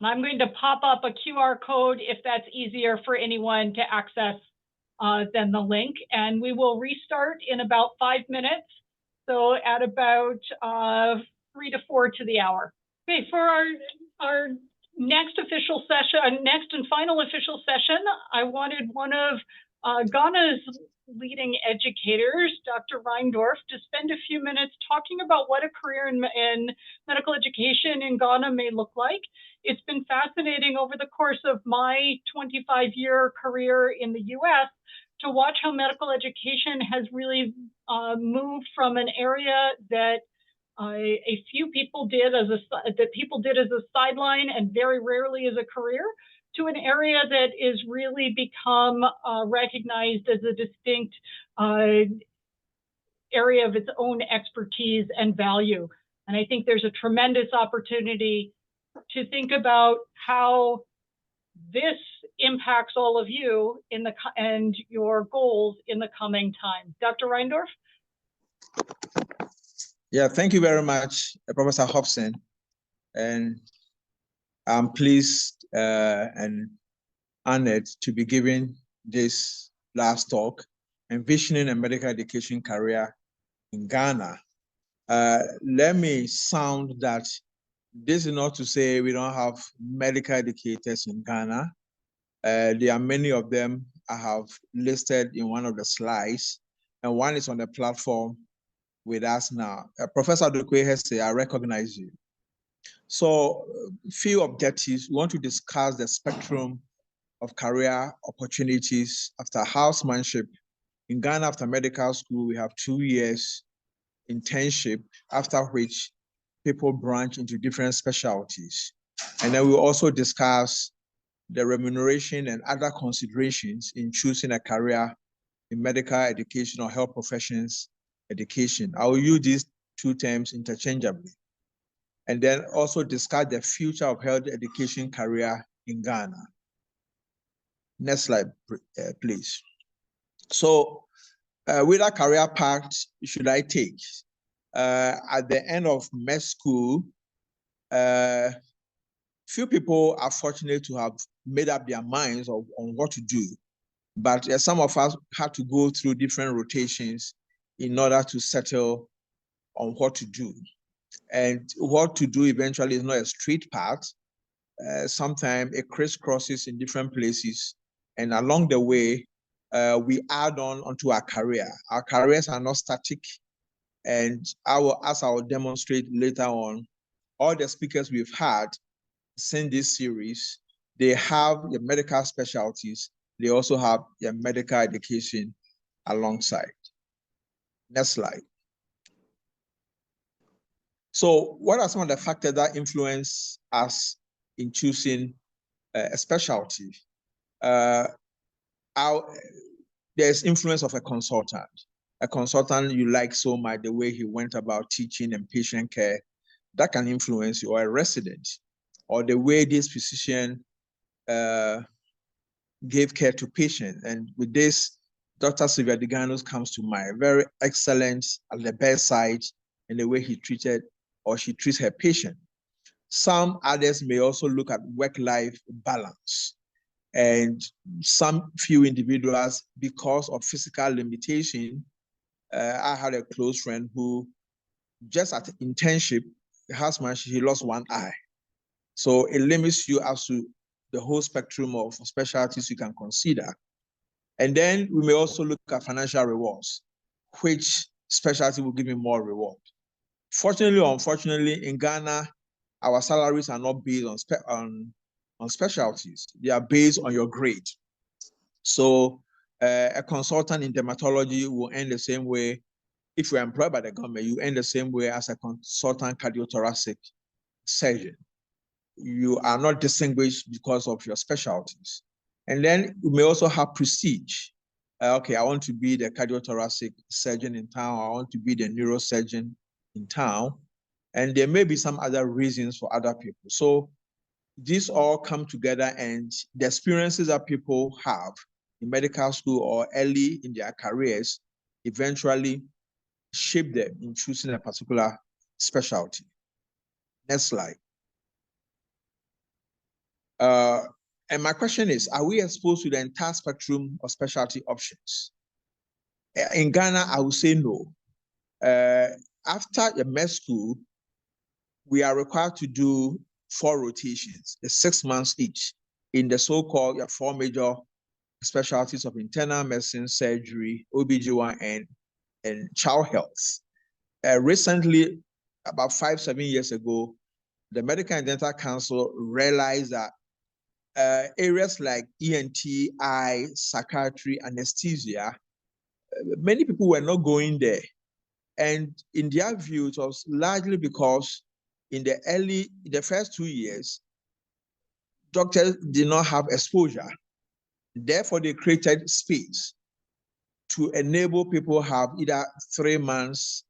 I'm going to pop up a QR code if that's easier for anyone to access than the link, and we will restart in about 5 minutes. So at about 3 to 4 to the hour. Okay, for our next official session, next and final official session, I wanted one of Ghana's leading educators, Dr. Reindorf, to spend a few minutes talking about what a career in medical education in Ghana may look like. It's been fascinating over the course of my 25-year career in the US to watch how medical education has really moved from an area that a few people did as a sideline and very rarely as a career, to an area that is really become recognized as a distinct area of its own expertise and value. And I think there's a tremendous opportunity to think about how this impacts all of you and your goals in the coming time. Dr. Reindorf? Yeah, thank you very much, Professor Hobson. And I'm pleased and honored to be giving this last talk, Envisioning a Medical Education Career in Ghana. Let me sound that this is not to say we don't have medical educators in Ghana. There are many of them I have listed in one of the slides, and one is on the platform with us now. Professor Dukwe has said, I recognize you. So, few objectives. We want to discuss the spectrum of career opportunities after housemanship. In Ghana, after medical school, we have 2 years internship, after which people branch into different specialties. And then we'll also discuss the remuneration and other considerations in choosing a career in medical education or health professions education. I will use these two terms interchangeably. And then also discuss the future of health education career in Ghana. Next slide, please. So, which career path should I take? At the end of med school, few people are fortunate to have made up their minds on what to do. But some of us had to go through different rotations in order to settle on what to do. And what to do eventually is not a straight path. Sometimes it crisscrosses in different places. And along the way, we add on onto our career. Our careers are not static. And as I will demonstrate later on, all the speakers we've had since this series, they have the medical specialties. They also have their medical education alongside. Next slide. So what are some of the factors that influence us in choosing a specialty? There's influence of a consultant. A consultant you like so much, the way he went about teaching and patient care, that can influence you, or a resident, or the way this physician gave care to patients. And with this, Dr. Sylvia Diganos comes to mind, very excellent at the bedside in the way he treated or she treats her patient. Some others may also look at work-life balance. And some few individuals, because of physical limitation, I had a close friend who just at internship, he lost one eye. So it limits you as to the whole spectrum of specialties you can consider. And then we may also look at financial rewards. Which specialty will give me more reward? Fortunately or unfortunately, in Ghana, our salaries are not based on specialties. They are based on your grade. So a consultant in dermatology will earn the same way. If you're employed by the government, you earn the same way as a consultant cardiothoracic surgeon. You are not distinguished because of your specialties. And then you may also have prestige. Okay, I want to be the cardiothoracic surgeon in town. I want to be the neurosurgeon in town. And there may be some other reasons for other people. So these all come together, and the experiences that people have in medical school or early in their careers eventually shape them in choosing a particular specialty. Next slide. And my question is, are we exposed to the entire spectrum of specialty options? In Ghana, I would say no. After the med school, we are required to do 4 rotations, 6 months each, in the so-called 4 major specialties of internal medicine, surgery, OBGYN, and child health. Recently, about 5-7 years ago, the Medical and Dental Council realized that areas like ENT, eye, psychiatry, anesthesia, many people were not going there. And in their view, it was largely because in the first 2 years, doctors did not have exposure. Therefore, they created space to enable people to have either 3 months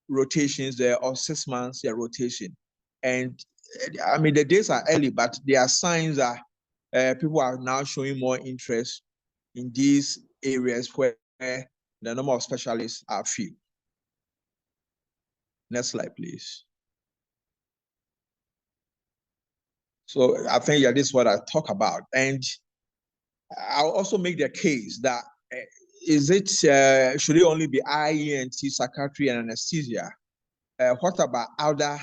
rotations there or 6 months their rotation. And I mean, the days are early, but there are signs that people are now showing more interest in these areas where the number of specialists are few. Next slide, please. So I think this is what I talk about. And I'll also make the case that should it only be eye, ENT, psychiatry, and anesthesia? What about other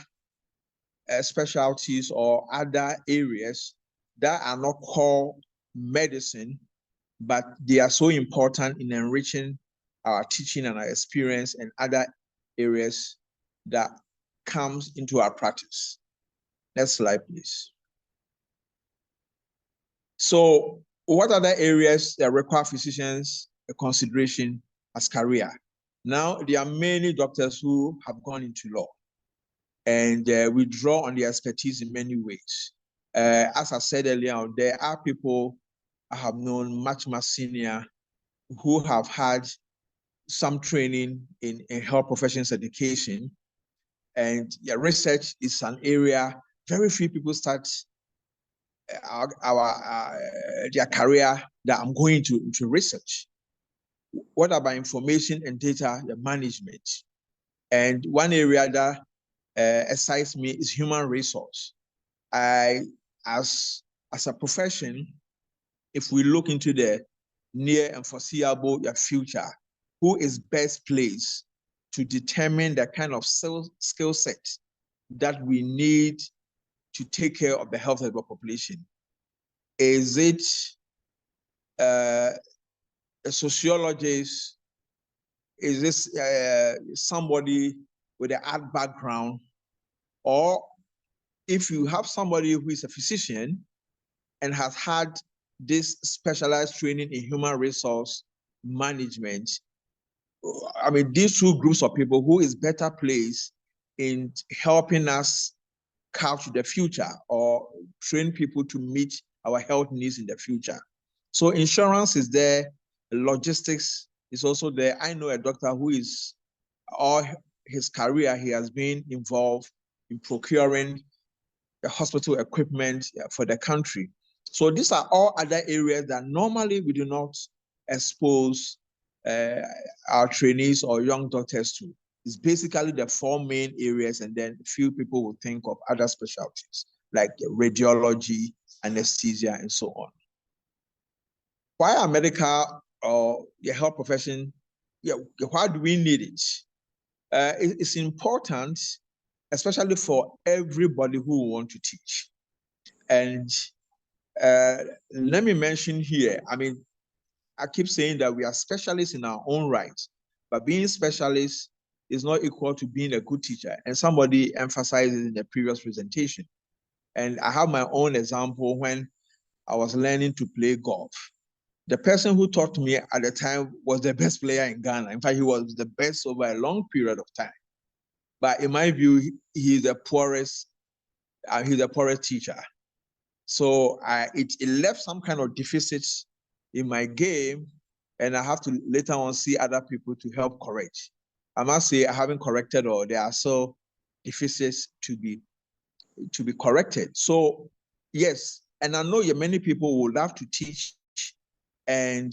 specialties or other areas that are not called medicine, but they are so important in enriching our teaching and our experience and other areas that comes into our practice? Next slide, please. So what other areas that require physicians consideration as career? Now, there are many doctors who have gone into law, and we draw on their expertise in many ways. As I said earlier, there are people I have known much more senior who have had some training in health professions education, and research is an area very few people start their career that I'm going to research. What about information and data management? And one area that excites me is human resource. As a profession, if we look into the near and foreseeable future, who is best placed to determine the kind of skill set that we need to take care of the health of the population? Is it a sociologist? is this somebody with an art background, or if you have somebody who is a physician and has had this specialized training in human resource management. I mean, these two groups of people, who is better placed in helping us couch the future or train people to meet our health needs in the future. So insurance is there, logistics is also there. I know a doctor who is, all his career, he has been involved in procuring the hospital equipment for the country. So these are all other areas that normally we do not expose our trainees or young doctors to. It's basically the four main areas, and then few people will think of other specialties like radiology, anesthesia, and so on. Why are medical or the health profession, why do we need it? It's important, especially for everybody who wants to teach. And let me mention here, I mean, I keep saying that we are specialists in our own right, but being specialists is not equal to being a good teacher. And somebody emphasized it in the previous presentation. And I have my own example when I was learning to play golf. The person who taught me at the time was the best player in Ghana. In fact, he was the best over a long period of time. But in my view, he's the poorest teacher. So it left some kind of deficit in my game, and I have to later on see other people to help correct. I must say I haven't corrected all. There are still deficits to be corrected. So yes, and I know many people would love to teach, and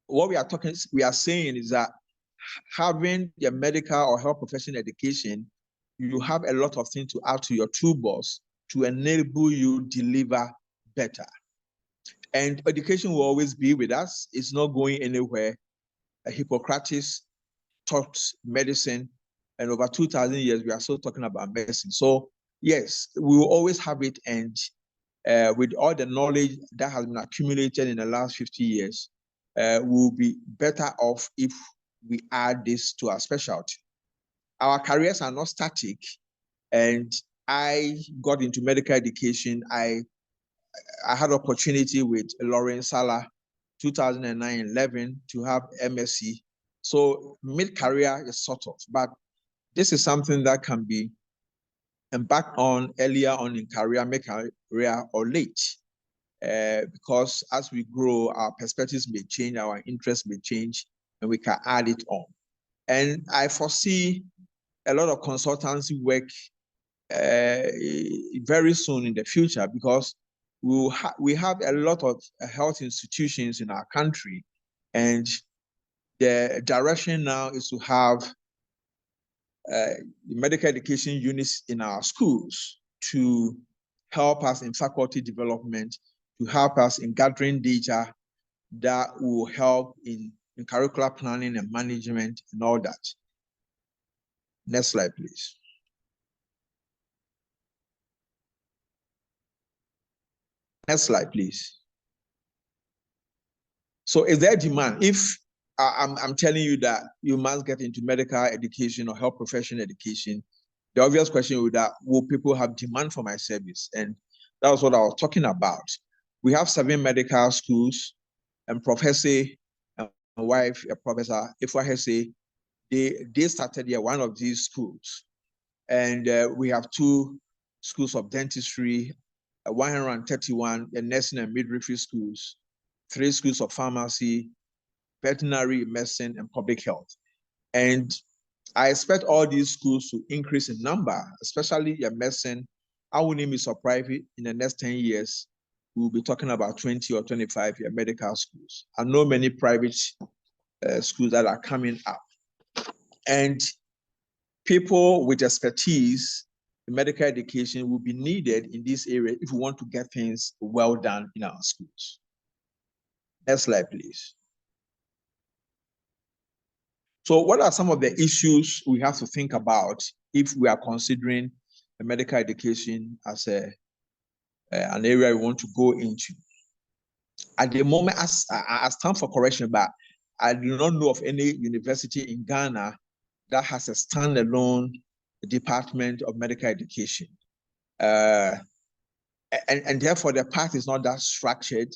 what we are saying is that having your medical or health professional education, you have a lot of things to add to your toolbox to enable you deliver better. And education will always be with us. It's not going anywhere. Hippocrates taught medicine, and over 2,000 years, we are still talking about medicine. So yes, we will always have it. And with all the knowledge that has been accumulated in the last 50 years, we'll be better off if we add this to our specialty. Our careers are not static. And I got into medical education. I had opportunity with Lauren Sala, 2009-11, to have MSc. So mid-career is sort of, but this is something that can be embarked on earlier on in career, mid-career, or late. Because as we grow, our perspectives may change, our interests may change, and we can add it on. And I foresee a lot of consultancy work very soon in the future, because we have a lot of health institutions in our country, and the direction now is to have medical education units in our schools to help us in faculty development, to help us in gathering data that will help in curricular planning and management and all that. Next slide, please. Next slide, please. So is there demand? If I'm telling you that you must get into medical education or health professional education, the obvious question would be, will people have demand for my service? And that was what I was talking about. We have 7 medical schools, and Professor and my wife, Professor Ifwahese, they started here, one of these schools. And we have 2 schools of dentistry, 131 nursing and midwifery schools, 3 schools of pharmacy, veterinary medicine, and public health. And I expect all these schools to increase in number, especially your medicine. I wouldn't be surprised if in the next 10 years, we'll be talking about 20 or 25 medical schools. I know many private schools that are coming up. And people with expertise in medical education will be needed in this area if we want to get things well done in our schools. Next slide, please. So what are some of the issues we have to think about if we are considering a medical education as an area we want to go into? At the moment, as time for correction, but I do not know of any university in Ghana that has a standalone department of medical education. And therefore, the path is not that structured.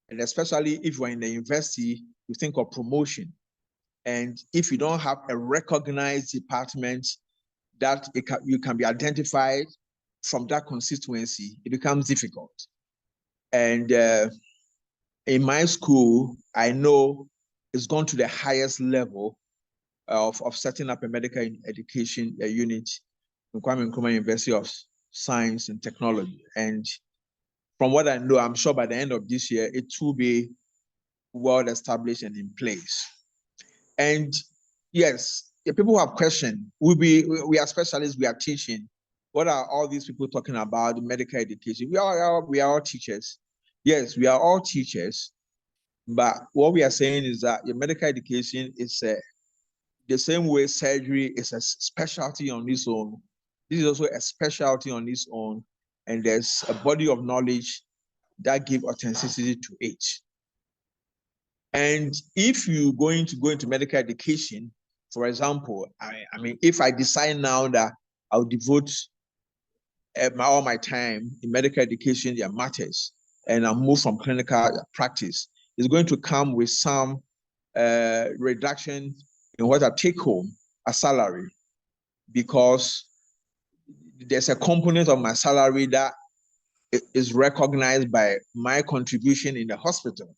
And especially if you're in the university, you think of promotion. And if you don't have a recognized department that you can be identified from that constituency, it becomes difficult. And in my school, I know it's gone to the highest level of setting up a medical education unit in Kwame Nkrumah University of Science and Technology. And from what I know, I'm sure by the end of this year, it will be well established and in place. And yes, if people have questions, we are specialists, we are teaching. What are all these people talking about? Medical education. We are all teachers. Yes, we are all teachers. But what we are saying is that your medical education is the same way surgery is a specialty on its own. This is also a specialty on its own. And there's a body of knowledge that gives authenticity to it. And if you're going to go into medical education, for example, I mean, if I decide now that I'll devote all my time in medical education, yeah, matters, and I'll move from clinical practice, it's going to come with some reduction in what I take home, a salary, because there's a component of my salary that is recognized by my contribution in the hospital.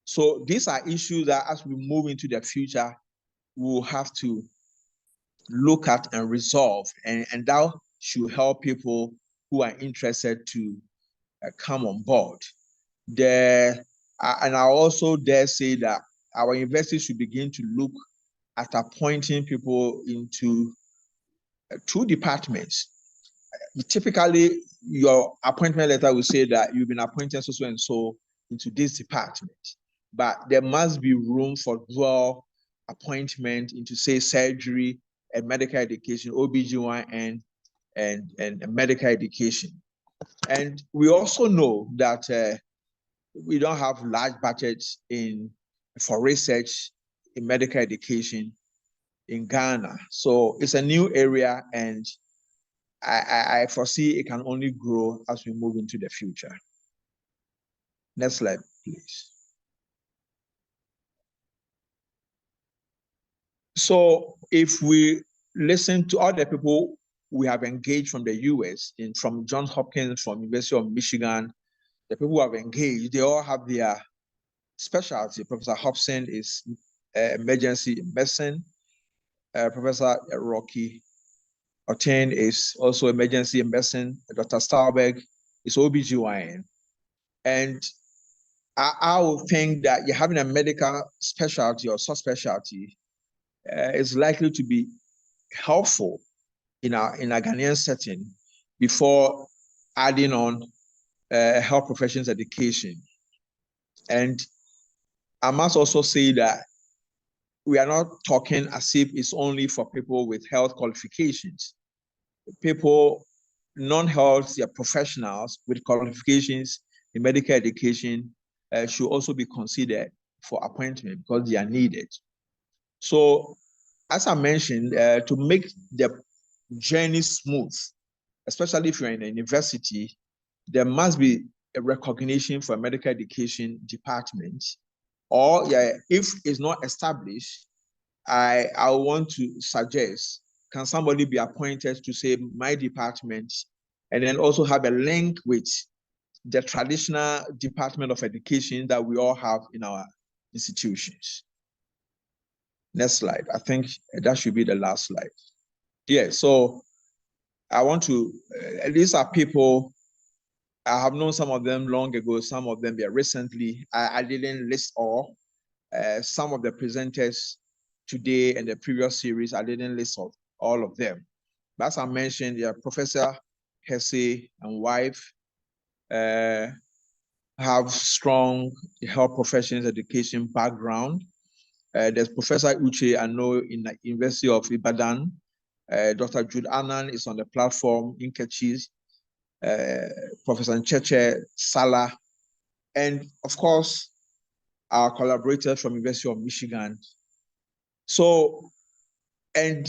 So these are issues that as we move into the future, we'll have to look at and resolve. And that should help people who are interested to come on board. And I also dare say that our universities should begin to look at appointing people into 2 departments. Typically, your appointment letter will say that you've been appointed so and so into this department. But there must be room for dual appointment into, say, surgery and medical education, OBGYN and medical education. And we also know that we don't have large budgets for research in medical education in Ghana. So it's a new area, and I foresee it can only grow as we move into the future. Next slide, please. So if we listen to other people we have engaged from the US, from Johns Hopkins, from University of Michigan, the people who have engaged, they all have their specialty. Professor Hobson is emergency medicine. Professor Rocky Oten is also emergency medicine. Dr. Stahlberg is OBGYN. And I would think that you're having a medical specialty or subspecialty is likely to be helpful in a Ghanaian setting before adding on health professions education. And I must also say that we are not talking as if it's only for people with health qualifications. People, non-health professionals with qualifications in medical education should also be considered for appointment because they are needed. So, as I mentioned, to make the journey smooth, especially if you're in a university, there must be a recognition for a medical education department. Or if it's not established, I want to suggest, can somebody be appointed to say my department, and then also have a link with the traditional Department of Education that we all have in our institutions. Next slide. I think that should be the last slide. Yeah, so I want to, these are people, I have known some of them long ago, some of them recently. I didn't list all. Some of the presenters today and the previous series, I didn't list all of them. But as I mentioned, Professor Hesse and wife have strong health professions education background. There's Professor Uche, I know, in the University of Ibadan. Dr. Jude Annan is on the platform in Kechis. Professor Ncheche Salah. And of course, our collaborators from University of Michigan. So, and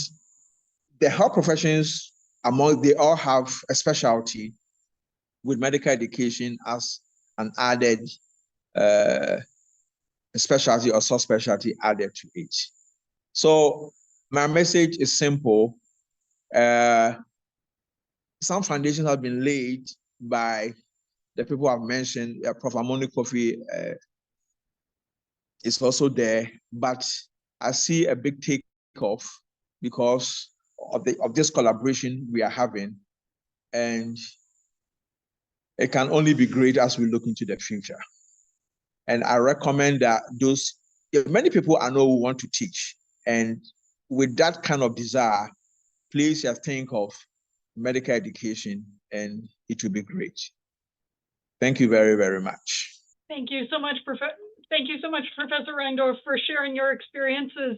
the health professions they all have a specialty with medical education as an added specialty or subspecialty added to it. So my message is simple. Some foundations have been laid by the people I've mentioned. Prof. Amoni Kofi is also there, but I see a big takeoff because of this collaboration we are having, and it can only be great as we look into the future. And I recommend that many people I know who want to teach, and with that kind of desire, please just think of medical education, and it will be great. Thank you very, very much. Thank you so much, Professor Rangdorf, for sharing your experiences.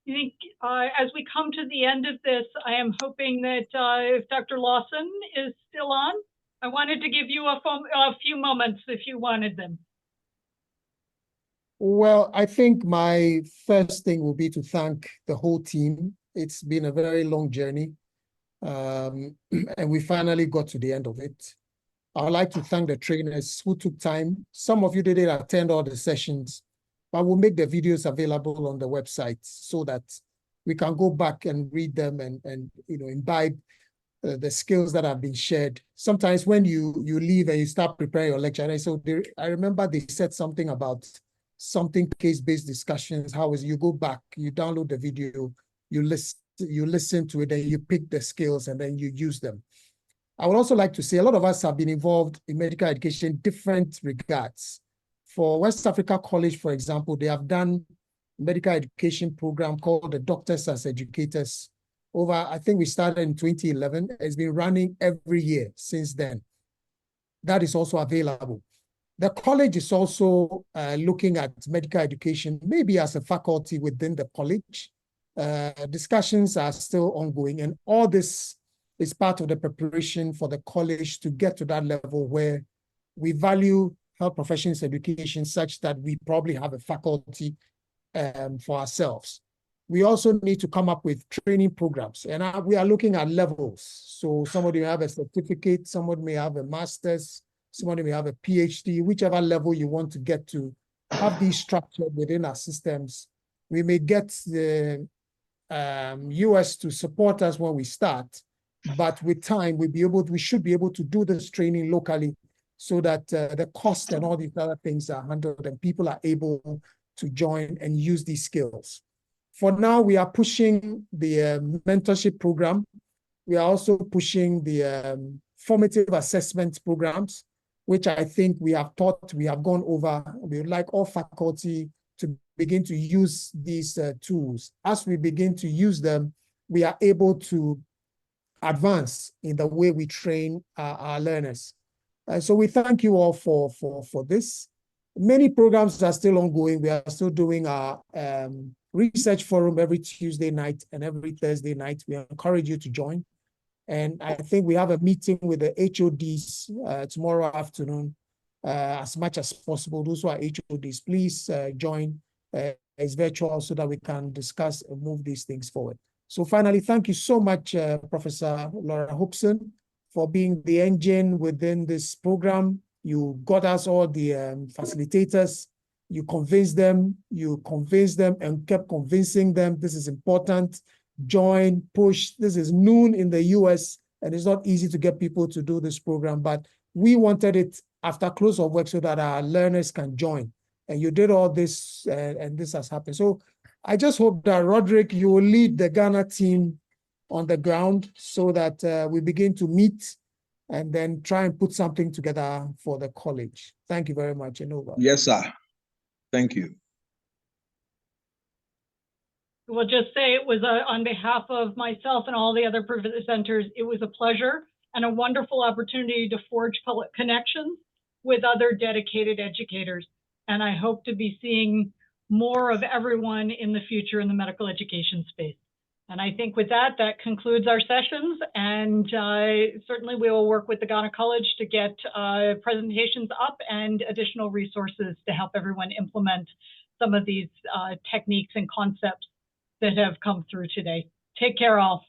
I think as we come to the end of this, I am hoping that if Dr. Lawson is still on, I wanted to give you a few moments if you wanted them. Well, I think my first thing will be to thank the whole team. It's been a very long journey, and we finally got to the end of it. I would like to thank the trainers who took time. Some of you didn't attend all the sessions, but we'll make the videos available on the website so that we can go back and read them and imbibe the skills that have been shared. Sometimes when you leave and you start preparing your lecture, I remember they said something about case-based discussions. How is you go back, you download the video, you listen to it, and you pick the skills and then you use them. I would also like to say a lot of us have been involved in medical education in different regards. For West Africa College, for example, they have done a medical education program called the Doctors as Educators. I think we started in 2011. It's been running every year since then. That is also available. The college is also looking at medical education, maybe as a faculty within the college. Discussions are still ongoing, and all this is part of the preparation for the college to get to that level where we value health professions education such that we probably have a faculty for ourselves. We also need to come up with training programs, and we are looking at levels. So somebody may have a certificate, somebody may have a master's, somebody may have a PhD, whichever level you want to get to, have these structured within our systems. We may get the US to support us when we start, but with time, we should be able to do this training locally so that the cost and all these other things are handled and people are able to join and use these skills. For now, we are pushing the mentorship program. We are also pushing the formative assessment programs, which I think we have gone over. We would like all faculty to begin to use these tools. As we begin to use them, we are able to advance in the way we train our learners. So we thank you all for this. Many programs are still ongoing. We are still doing our research forum every Tuesday night and every Thursday night. We encourage you to join. And I think we have a meeting with the HODs tomorrow afternoon, as much as possible. Those who are HODs, please join. It's virtual so that we can discuss and move these things forward. So finally, thank you so much, Professor Laura Hobson, for being the engine within this program. You got us all the facilitators. You convinced them and kept convincing them. This is important. Join, push. This is noon in the US, and it's not easy to get people to do this program, but we wanted it after close of work so that our learners can join. And you did all this, and this has happened. So I just hope that, Roderick, you will lead the Ghana team on the ground so that we begin to meet and then try and put something together for the college. Thank you very much. And over. Yes, sir. Thank you. We'll just say it was on behalf of myself and all the other presenters, it was a pleasure and a wonderful opportunity to forge connections with other dedicated educators. And I hope to be seeing more of everyone in the future in the medical education space. And I think with that, that concludes our sessions. And certainly we will work with the Ghana College to get presentations up and additional resources to help everyone implement some of these techniques and concepts that have come through today. Take care all.